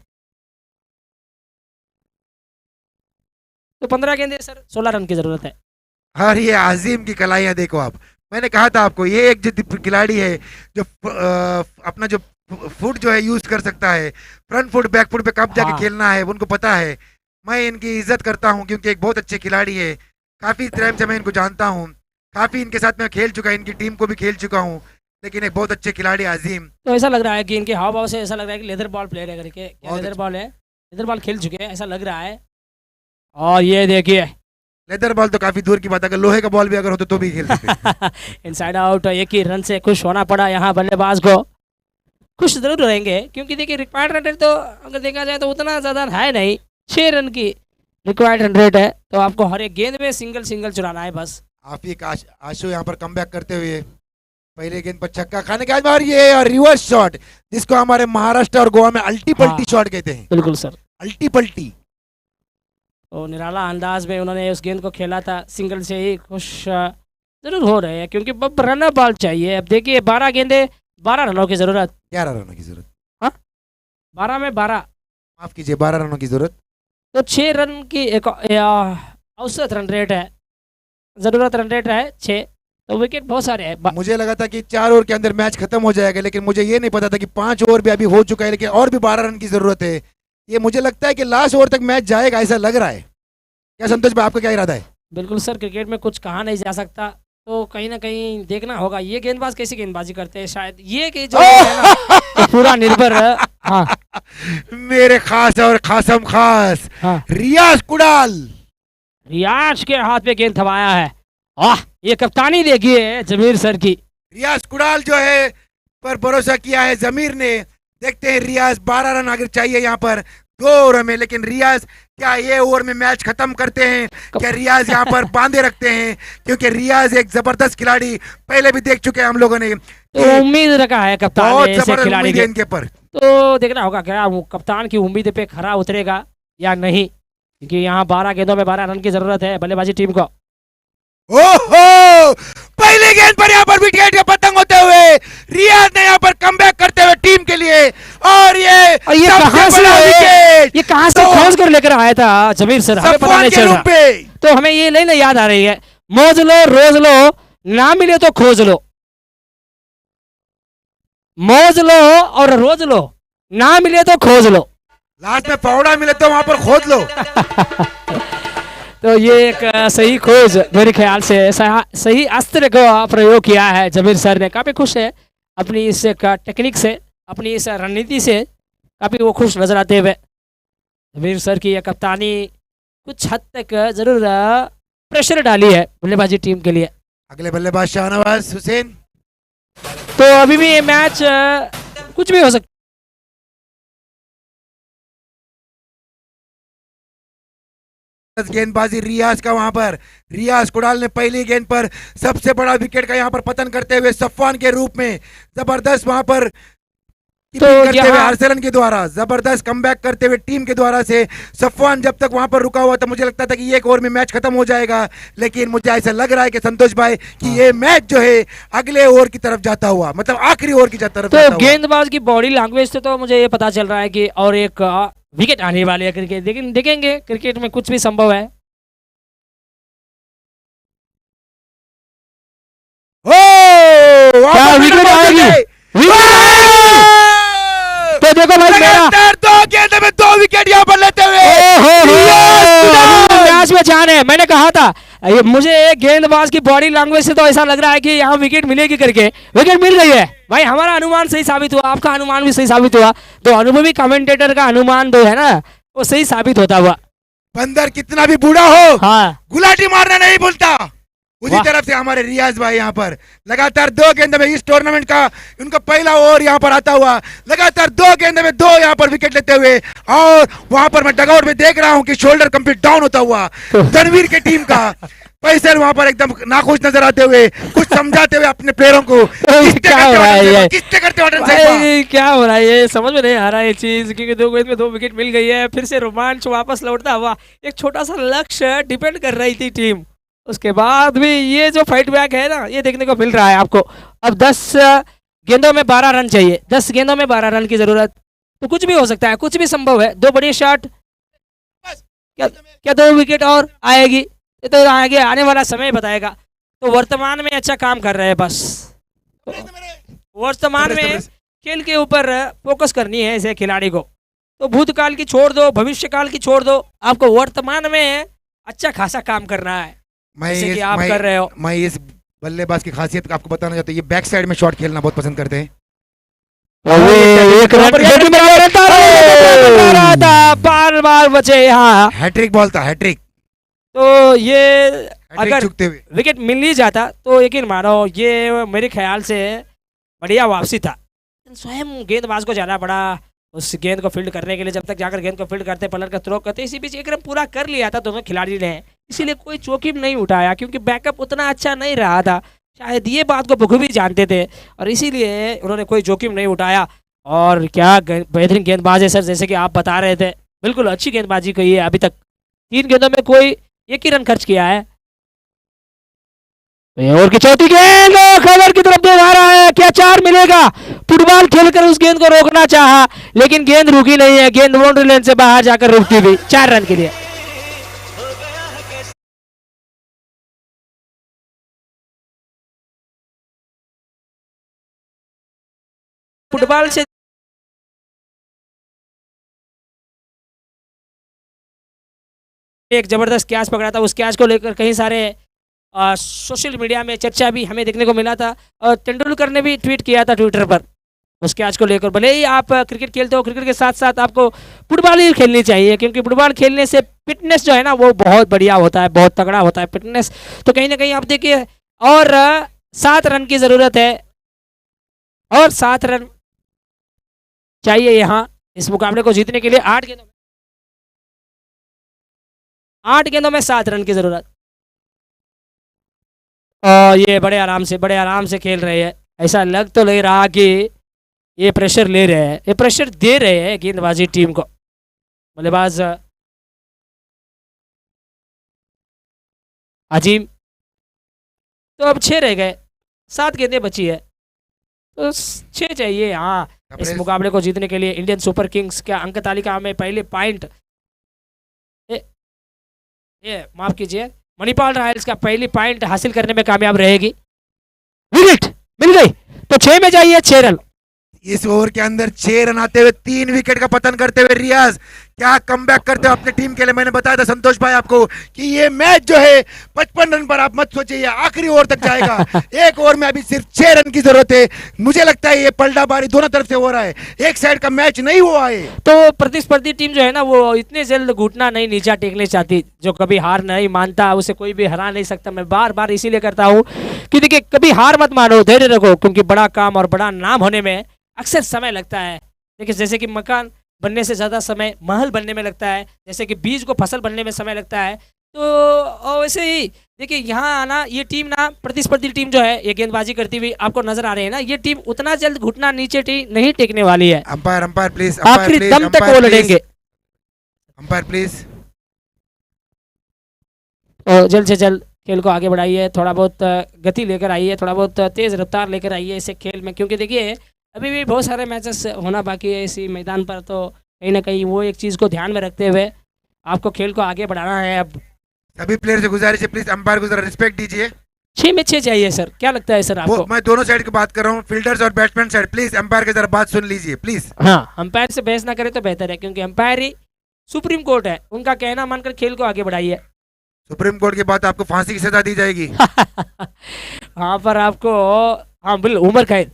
Speaker 1: तो 15 गेंदें सर 16 रन की जरूरत है।
Speaker 2: और ये आजिम की कलाइयां देखो आप। मैंने कहा था आपको ये एक जो खिलाड़ी है जो अपना जो फुट जो है यूज कर सकता है, फ्रंट फुट बैक फुट पे कब जाके खेलना है उनको पता है। मैं इनकी इज्जत करता हूं क्योंकि एक बहुत अच्छे खिलाड़ी है। काफी टाइम से मैं इनको जानता हूं, काफी इनके साथ मैं खेल चुका, इनकी टीम को भी खेल चुका हूं, लेकिन एक बहुत अच्छे खिलाड़ी आजिम।
Speaker 1: तो ऐसा लग रहा है कि इनके हाव भाव से ऐसा लग रहा है कि लेदर बॉल प्लेयर है करके। क्या लेदर बॉल है? लेदर बॉल खेल चुके हैं ऐसा लग रहा है। और ये देखिए
Speaker 2: लेदर बॉल तो काफी दूर की बात है, अगर लोहे का बॉल भी अगर होता तो भी खेल सकते।
Speaker 1: Inside out. एक ही रन से खुश होना पड़ा यहाँ बल्लेबाज को। खुश जरूर रहेंगे क्योंकि देखिए रिक्वायर्ड रन रेट तो अगर देखा जाए तो उतना ज़्यादा है नहीं, 6 रन की रिक्वायर्ड रन रेट है। तो आपको हर एक गेंद में सिंगल चुराना है बस।
Speaker 2: आफिक आशु यहाँ पर कमबैक करते हुए पहले गेंद पर छक्का खाने के बाद ये और रिवर्स शॉट, जिसको हमारे महाराष्ट्र और गोवा में अल्टी पल्टी शॉट कहते हैं।
Speaker 1: बिल्कुल सर,
Speaker 2: अल्टी पल्टी।
Speaker 1: तो निराला अंदाज में उन्होंने उस गेंद को खेला था। सिंगल से ही खुश जरूर हो रहे हैं क्योंकि अब रन बॉल चाहिए। अब देखिए 12 गेंदे 12 रनों की जरूरत।
Speaker 2: 11 रनों की जरूरत।
Speaker 1: हाँ 12 में 12,
Speaker 2: माफ कीजिए 12 रनों की जरूरत।
Speaker 1: तो 6 रन की एक औसत रन रेट है, जरूरत रन रेट है 6। तो विकेट बहुत सारे हैं।
Speaker 2: मुझे लगा था कि 4 ओवर के अंदर मैच खत्म हो जाएगा, लेकिन मुझे ये नहीं पता था कि 5 ओवर भी अभी हो चुका है, लेकिन और भी 12 रन की जरूरत है। ये मुझे लगता है कि लास्ट ओवर तक मैच जाएगा ऐसा लग रहा है। क्या संतोष भाई आपका क्या इरादा है?
Speaker 1: बिल्कुल सर, क्रिकेट में कुछ कहा नहीं जा सकता, तो कहीं ना कहीं देखना होगा ये गेंदबाज कैसी गेंदबाजी करते हैं। शायद ये कि जो है ना तो पूरा निर्भर है। हाँ
Speaker 2: मेरे खास और खासम खास
Speaker 1: हाँ
Speaker 2: रियाज कुडाल।
Speaker 1: रियाज के हाथ पे गेंद थमाया है। ये कप्तानी देखिए जमीर सर की।
Speaker 2: रियाज कुडाल जो है पर भरोसा किया है जमीर ने। देखते हैं रियाज 12 रन अगर चाहिए यहाँ पर 2 ओवर में, लेकिन रियाज क्या ये ओवर में मैच खत्म करते हैं? क्या रियाज यहाँ पर बांधे रखते हैं? क्योंकि रियाज एक जबरदस्त खिलाड़ी पहले भी देख चुके हैं हम लोगों ने।
Speaker 1: तो उम्मीद रखा है कप्तान
Speaker 2: बहुत
Speaker 1: ने ऐसे
Speaker 2: जबरदस्त
Speaker 1: खिलाड़ी
Speaker 2: उम्मीद है इनके पर।
Speaker 1: तो देखना होगा क्या वो कप्तान की उम्मीद पे खरा उतरेगा या नहीं, क्योंकि यहाँ 12 गेंदों में 12 रन की जरूरत है बल्लेबाजी टीम को।
Speaker 2: ओहो, पहले गेंद पर यहाँ पर विकेट के पतंग होते हुए रियाज ने यहाँ पर कमबैक करते हुए टीम के लिए। और ये
Speaker 1: कहां से
Speaker 2: विकेट,
Speaker 1: ये कहां से खोज कर लेकर आया था जमीर सर, हमें पता नहीं चल रहा। तो हमें ये लाइन याद आ रही है, मौज लो रोज लो, ना मिले तो खोज लो। मौज लो और रोज लो, ना मिले तो खोज लो।
Speaker 2: लास्ट में पौड़ा मिले तो वहां पर खोद लो।
Speaker 1: तो ये एक सही खोज मेरे ख्याल से सही अस्त्र को प्रयोग किया है जमीर सर ने। काफ़ी खुश है अपनी इस टेक्निक से, अपनी इस रणनीति से काफ़ी वो खुश नजर आते हुए। जमीर सर की यह कप्तानी कुछ हद तक जरूर प्रेशर डाली है बल्लेबाजी टीम के लिए।
Speaker 2: अगले बल्लेबाज शाहनवाज हुसैन।
Speaker 1: तो अभी भी ये मैच कुछ भी हो सकता।
Speaker 2: गेंदबाजी रियाज का वहां पर रियाज कुडाल ने पहली गेंद पर सबसे बड़ा विकेट का यहां पर पतन करते हुए सफवान के रूप में जबरदस्त वहां पर कीपिंग करते हुए
Speaker 1: यहाँ
Speaker 2: आर्सेलन के द्वारा जबरदस्त कमबैक करते हुए टीम के द्वारा से सफवान जब तक वहां पर रुका हुआ था मुझे लगता था कि एक ओवर में मैच खत्म हो जाएगा, लेकिन मुझे ऐसा लग रहा है कि संतोष भाई कि ये मैच जो है अगले ओवर की तरफ जाता हुआ, मतलब आखिरी ओवर की तरफ
Speaker 1: तो
Speaker 2: जाता हुआ।
Speaker 1: गेंदबाज की बॉडी लैंग्वेज से तो मुझे ये पता चल रहा है कि और एक विकेट आने वाले है क्रिकेट, लेकिन देखेंगे क्रिकेट में कुछ भी संभव है। क्या विकेट आएगी? तो देखो भाई मेरा
Speaker 2: लगातार 2 गेंद में 2 विकेट यहाँ पर लेते हुए
Speaker 1: मैच में जान है। मैंने कहा था ये मुझे एक गेंदबाज की बॉडी लैंग्वेज से तो ऐसा लग रहा है कि यहाँ विकेट मिलेगी करके, विकेट मिल गई है भाई। हमारा अनुमान सही साबित हुआ, आपका अनुमान भी सही साबित हुआ, तो अनुभवी कमेंटेटर का अनुमान जो है ना वो सही साबित होता हुआ।
Speaker 2: बंदर कितना भी बूढ़ा हो
Speaker 1: हाँ
Speaker 2: गुलाटी मारना नहीं भूलता। उसी तरफ से हमारे रियाज भाई यहाँ पर लगातार 2 गेंद में इस टूर्नामेंट का उनका पहला ओवर यहाँ पर आता हुआ, लगातार 2 गेंद में 2 यहाँ पर विकेट लेते हुए, और वहां पर मैं डगआउट में देख रहा हूँ कि शोल्डर कंप्लीट डाउन होता हुआ तनवीर के टीम का पैसर वहां पर एकदम नाखुश नजर आते हुए कुछ समझाते हुए अपने प्लेयरों को
Speaker 1: क्या हो रहा है ये?
Speaker 2: किसने करते हो
Speaker 1: भाई क्या हो रहा है ये समझ में नहीं आ रहा है ये चीज, क्योंकि 2 गेंद में 2 विकेट मिल गई है, फिर से रोमांच वापस लौटता हुआ। एक छोटा सा लक्ष्य डिपेंड कर रही थी टीम, उसके बाद भी ये जो फाइट बैक है ना ये देखने को मिल रहा है आपको। अब 10 गेंदों में 12 रन चाहिए, 10 गेंदों में 12 रन की जरूरत, तो कुछ भी हो सकता है, कुछ भी संभव है। 2 बड़ी शॉट, क्या 2 विकेट और आएगी? ये तो आगे आने वाला समय बताएगा। तो वर्तमान में अच्छा काम कर रहे हैं, बस वर्तमान में खेल के ऊपर फोकस करनी है ऐसे खिलाड़ी को। तो भूतकाल की छोड़ दो, भविष्यकाल की छोड़ दो, आपको वर्तमान में अच्छा खासा काम करना है जैसे कि आप कर रहे हो।
Speaker 2: मैं इस बल्लेबाज की खासियत आपको बताना चाहता हूँ, ये बैक साइड में शॉट खेलना बहुत पसंद करते हैं।
Speaker 1: बार बार बचे यहाँ,
Speaker 2: हैट्रिक बॉल था, हैट्रिक।
Speaker 1: तो ये अगर
Speaker 2: चुकते हुए
Speaker 1: विकेट मिल ही जाता तो यकीन मानो ये मेरे ख्याल से बढ़िया वापसी था। स्वयं गेंदबाज को जाना पड़ा उस गेंद को फील्ड करने के लिए, जब तक जाकर गेंद को फील्ड करते पलट का थ्रो करते, इसी बीच एक रन पूरा कर लिया था दोनों खिलाड़ी ने, इसीलिए कोई जोखिम नहीं उठाया क्योंकि बैकअप उतना अच्छा नहीं रहा था। शायद ये बात को बखूबी जानते थे और इसीलिए उन्होंने कोई जोखिम नहीं उठाया। और क्या बेहतरीन गेंदबाज है सर, जैसे कि आप बता रहे थे, बिल्कुल अच्छी गेंदबाजी की है। अभी तक 3 गेंदों में कोई 1 ही रन खर्च किया है। और की चौथी गेंद खबर की तरफ देख रहा है, क्या 4 मिलेगा? फुटबॉल खेलकर उस गेंद को रोकना चाहा लेकिन गेंद रुकी नहीं है, गेंद बाउंड्री लाइन से बाहर जाकर रुकती हुई 4 रन के लिए। फुटबॉल से एक जबरदस्त कैच पकड़ा था, उस कैच को लेकर कई सारे सोशल मीडिया में चर्चा भी हमें देखने को मिला था और तेंदुलकर ने भी ट्वीट किया था ट्विटर पर उस कैच को लेकर। भले ही आप क्रिकेट खेलते हो, क्रिकेट के साथ साथ आपको फुटबॉल ही खेलनी चाहिए क्योंकि फुटबॉल खेलने से फिटनेस जो है ना वो बहुत बढ़िया होता है, बहुत तगड़ा होता है फिटनेस। तो कहीं ना कहीं आप देखिए, और 7 रन की ज़रूरत है और 7 रन चाहिए यहाँ इस मुकाबले को जीतने के लिए। 8 गेंदों में 7 रन की ज़रूरत, और ये बड़े आराम से खेल रहे हैं। ऐसा लग तो नहीं रहा कि ये प्रेशर ले रहे हैं, ये प्रेशर दे रहे हैं गेंदबाजी टीम को। बल्लेबाज अजीम, तो अब 6 रह गए, 7 गेंदें बची है तो 6 चाहिए हाँ इस मुकाबले को जीतने के लिए। इंडियन सुपर किंग्स क्या अंक तालिका में पहले पॉइंट, ये माफ कीजिए, मणिपाल रॉयल्स का पहली पॉइंट हासिल करने में कामयाब रहेगी। विकेट मिल गई तो 6 में जाइए 6 रन।
Speaker 2: इस ओवर के अंदर 6 रन आते हुए 3 विकेट का पतन करते हुए रियाज क्या कमबैक करते हो अपने टीम के लिए। मैंने बताया था संतोष भाई आपको कि ये मैच जो है 55 रन पर आप मत सोचिए, आखिरी ओवर तक जाएगा। एक ओवर में अभी सिर्फ 6 रन की जरूरत है। मुझे लगता है ये पलटाबारी दोनों तरफ से हो रहा है, एक साइड का मैच नहीं हुआ है।
Speaker 1: तो प्रतिस्पर्धी टीम जो है ना वो इतने जल्द घुटना नहीं नीचा टेकने चाहती, जो कभी हार नहीं मानता उसे कोई भी हरा नहीं सकता। मैं बार बार इसीलिए करता हूँ कि देखिए कभी हार मत मानो, धैर्य रखो, क्योंकि बड़ा काम और बड़ा नाम होने में अक्सर समय लगता है। देखिए जैसे कि मकान बनने से ज़्यादा समय महल बनने में लगता है, जैसे कि बीज को फसल बनने में समय लगता है, तो वैसे ही देखिए यहाँ आना, ये टीम ना प्रतिस्पर्धी टीम जो है ये गेंदबाजी करती हुई आपको नजर आ रही है ना, ये टीम उतना जल्द घुटना नीचे नहीं टेकने वाली है,
Speaker 2: अंपायर अंपायर प्लीज,
Speaker 1: आखिरी दम तक वो लड़ेंगे।
Speaker 2: Umpire please.
Speaker 1: और जल्द से जल्द खेल को आगे बढ़ाइए, थोड़ा बहुत गति लेकर आइए, थोड़ा बहुत तेज रफ्तार लेकर आइए इस खेल में, क्योंकि देखिए अभी भी बहुत सारे मैचेस होना बाकी है इसी मैदान पर, तो कहीं ना कहीं वो एक चीज़ को ध्यान में रखते हुए आपको खेल को आगे बढ़ाना है। अब
Speaker 2: सभी प्लेयर से गुजारिश है प्लीज अंपायर को जरा रिस्पेक्ट दीजिए।
Speaker 1: 6 में 6 चाहिए सर, क्या लगता है सर आपको?
Speaker 2: मैं दोनों साइड की बात कर रहा हूँ, फील्डर्स और बैट्समैन साइड, प्लीज अंपायर की जरा बात सुन लीजिए प्लीज।
Speaker 1: हाँ, अंपायर से बहस ना करें तो बेहतर है, क्योंकि अंपायर ही सुप्रीम कोर्ट है, उनका कहना मानकर खेल को आगे बढ़ाइए।
Speaker 2: सुप्रीम कोर्ट की बात आपको फांसी की सजा दी जाएगी।
Speaker 1: हाँ पर आपको, हाँ बिल उम्र कैद।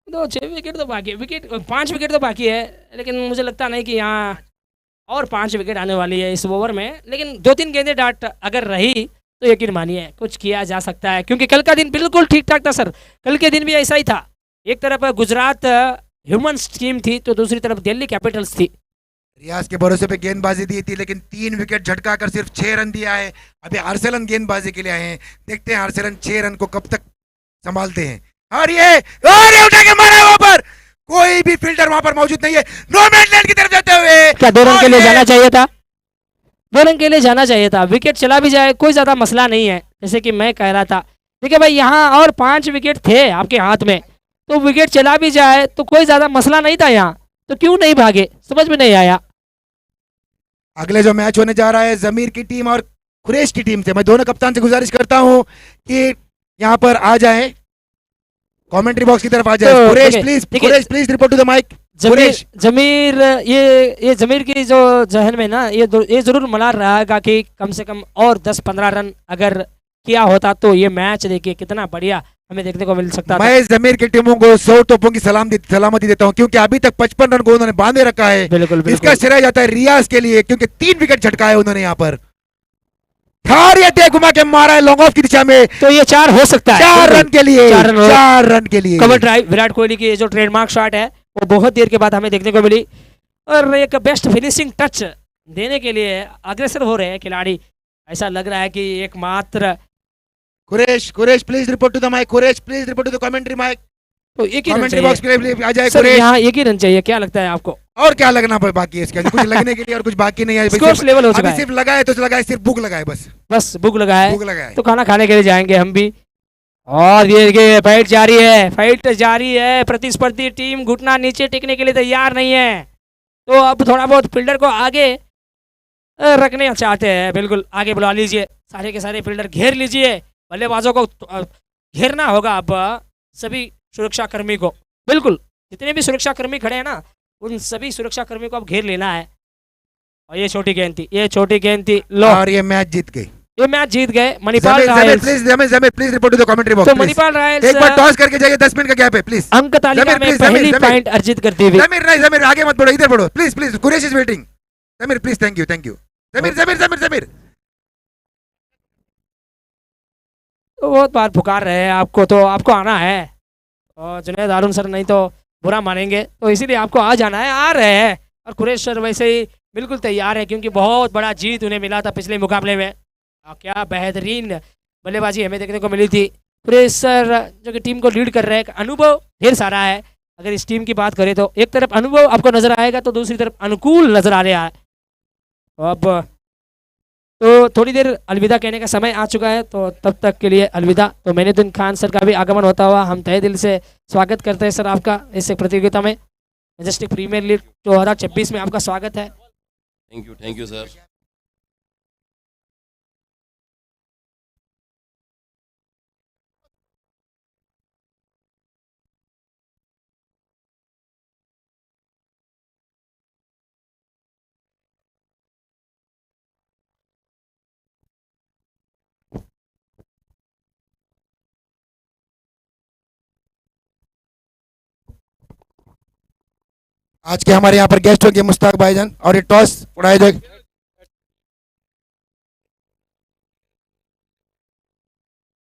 Speaker 1: तो 6 विकेट तो बाकी है, विकेट 5 विकेट तो बाकी है, लेकिन मुझे लगता नहीं कि यहाँ और 5 विकेट आने वाली है इस ओवर में, लेकिन 2-3 गेंदें डाट अगर रही तो यकीन मानिए कुछ किया जा सकता है, क्योंकि कल का दिन बिल्कुल ठीक ठाक था सर। कल के दिन भी ऐसा ही था, एक तरफ गुजरात ह्यूमंस टीम थी तो दूसरी तरफ दिल्ली कैपिटल्स थी।
Speaker 2: रियाज के भरोसे पे गेंदबाजी दी थी, लेकिन 3 विकेट झटका कर सिर्फ 6 रन दिया है। अभी हर्षलन गेंदबाजी के लिए आए हैं, देखते हैं हर्षलन 6 रन को कब तक संभालते हैं। और ये उठा के मारा वहां पर, कोई भी फील्डर वहां पर मौजूद नहीं है, नो मैन लैंड की तरफ जाते हुए।
Speaker 1: क्या 2 रन के लिए जाना चाहिए था? 2 रन के लिए जाना चाहिए था, विकेट चला भी जाए कोई ज्यादा मसला नहीं है, जैसे कि मैं कह रहा था। देखिए भाई यहाँ और 5 विकेट थे आपके हाथ में, तो विकेट चला भी जाए तो कोई ज्यादा मसला नहीं था यहाँ, तो क्यों नहीं भागे, समझ में नहीं आया।
Speaker 2: अगले जो मैच होने जा रहा है जमीर की टीम और कुरैश की टीम से, मैं दोनों कप्तान से गुजारिश करता हूं कि यहाँ पर आ जाएं, कमेंट्री बॉक्स की तरफ आ जाए।
Speaker 1: तो
Speaker 2: Quraish please report to the mic.
Speaker 1: Zameer ये जमीर की जो जहन में ना ये जरूर मलाल रहेगा कि कम से कम और 10-15 रन अगर किया होता तो ये मैच देखिए कितना बढ़िया हमें देखने को मिल सकता था।
Speaker 2: मैं जमीर की टीमों को 100 तोपों की सलामती देता हूं, क्योंकि अभी तक 55 रन को उन्होंने बांधे रखा है।
Speaker 1: बिल्कुल, बिल्कुल।
Speaker 2: इसका श्रेय जाता है रियाज के लिए, क्योंकि 3 विकेट झटका है उन्होंने यहाँ पर। घुमा के मारा है लॉन्ग ऑफ की दिशा में,
Speaker 1: तो ये 4 हो सकता है,
Speaker 2: 4 रन के लिए, 4 रन के लिए
Speaker 1: कवर ड्राइव। विराट कोहली की जो ट्रेडमार्क शॉट है वो बहुत देर के बाद हमें देखने को मिली, और एक बेस्ट फिनिशिंग टच देने के लिए अग्रसर हो रहे हैं खिलाड़ी। ऐसा लग रहा है कि एकमात्र
Speaker 2: Quraish please report to the mic. Quraish please report to the commentary mic.
Speaker 1: तो एक ही रन
Speaker 2: कमेंट्री बॉक्स के लिए आ जाए
Speaker 1: सर,
Speaker 2: कुरैश।
Speaker 1: यहाँ एक ही रन चाहिए, क्या लगता है आपको?
Speaker 2: और क्या लगना बाकी है इसके अंदर? कुछ लगने के लिए और कुछ बाकी नहीं है।
Speaker 1: स्कोर्स लेवल हो चुका है,
Speaker 2: सिर्फ लगाए तो लगाए, सिर्फ भूख लगाए, बस
Speaker 1: भूख लगा है,
Speaker 2: भूख लगाए
Speaker 1: तो खाना खाने के लिए जाएंगे हम भी। और ये फाइट जारी है, प्रतिस्पर्धी टीम घुटना नीचे टिकने के लिए तैयार नहीं है, तो अब थोड़ा बहुत फील्डर को आगे रखने चाहते हैं। बिल्कुल आगे बुला लीजिए, सारे के सारे फील्डर घेर लीजिए, बल्लेबाजों को घेरना होगा अब सभी सुरक्षा कर्मी को। बिल्कुल जितने भी सुरक्षा कर्मी खड़े हैं ना, उन सभी सुरक्षा कर्मी को अब घेर लेना है। और ये छोटी गेंद थी, लो, और
Speaker 2: ये मैच जीत गई,
Speaker 1: ये मैच जीत गए Manipal Royals.
Speaker 2: Please report to the commentary box.
Speaker 1: तो मणिपाल रॉयल्स
Speaker 2: एक बार टॉस करके जाइए, 10 मिनट का गैप है प्लीज।
Speaker 1: अंक तालिका में पहली पॉइंट अर्जित करती हुई।
Speaker 2: जमीर आगे मत बढ़ो, इधर बढ़ो please. Quraish is waiting. Zameer please, thank you Zameer.
Speaker 1: तो बहुत बार पुकार रहे हैं आपको, तो आपको आना है, और जुनैद हारून सर नहीं तो बुरा मानेंगे, तो इसीलिए आपको आ जाना है, आ रहे हैं। और कुरैश सर वैसे ही बिल्कुल तैयार है, क्योंकि बहुत बड़ा जीत उन्हें मिला था पिछले मुकाबले में, क्या बेहतरीन बल्लेबाजी हमें देखने को मिली थी। कुरैश सर जो कि टीम को लीड कर रहे हैं, अनुभव ढेर सारा है। अगर इस टीम की बात करें तो एक तरफ अनुभव आपको नजर आएगा, तो दूसरी तरफ अनुकूल नजर आ रहा है। अब तो थोड़ी देर अलविदा कहने का समय आ चुका है, तो तब तक के लिए अलविदा। तो मैनुद्दीन खान सर का भी आगमन होता हुआ हम तहे दिल से स्वागत करते हैं सर आपका इस प्रतियोगिता में, मैजेस्टिक प्रीमियर लीग 2026 में आपका स्वागत है।
Speaker 3: Thank you sir.
Speaker 2: आज के हमारे यहाँ पर गेस्ट होंगे मुश्ताक भाईजान, और ये टॉस उड़ाए जाए।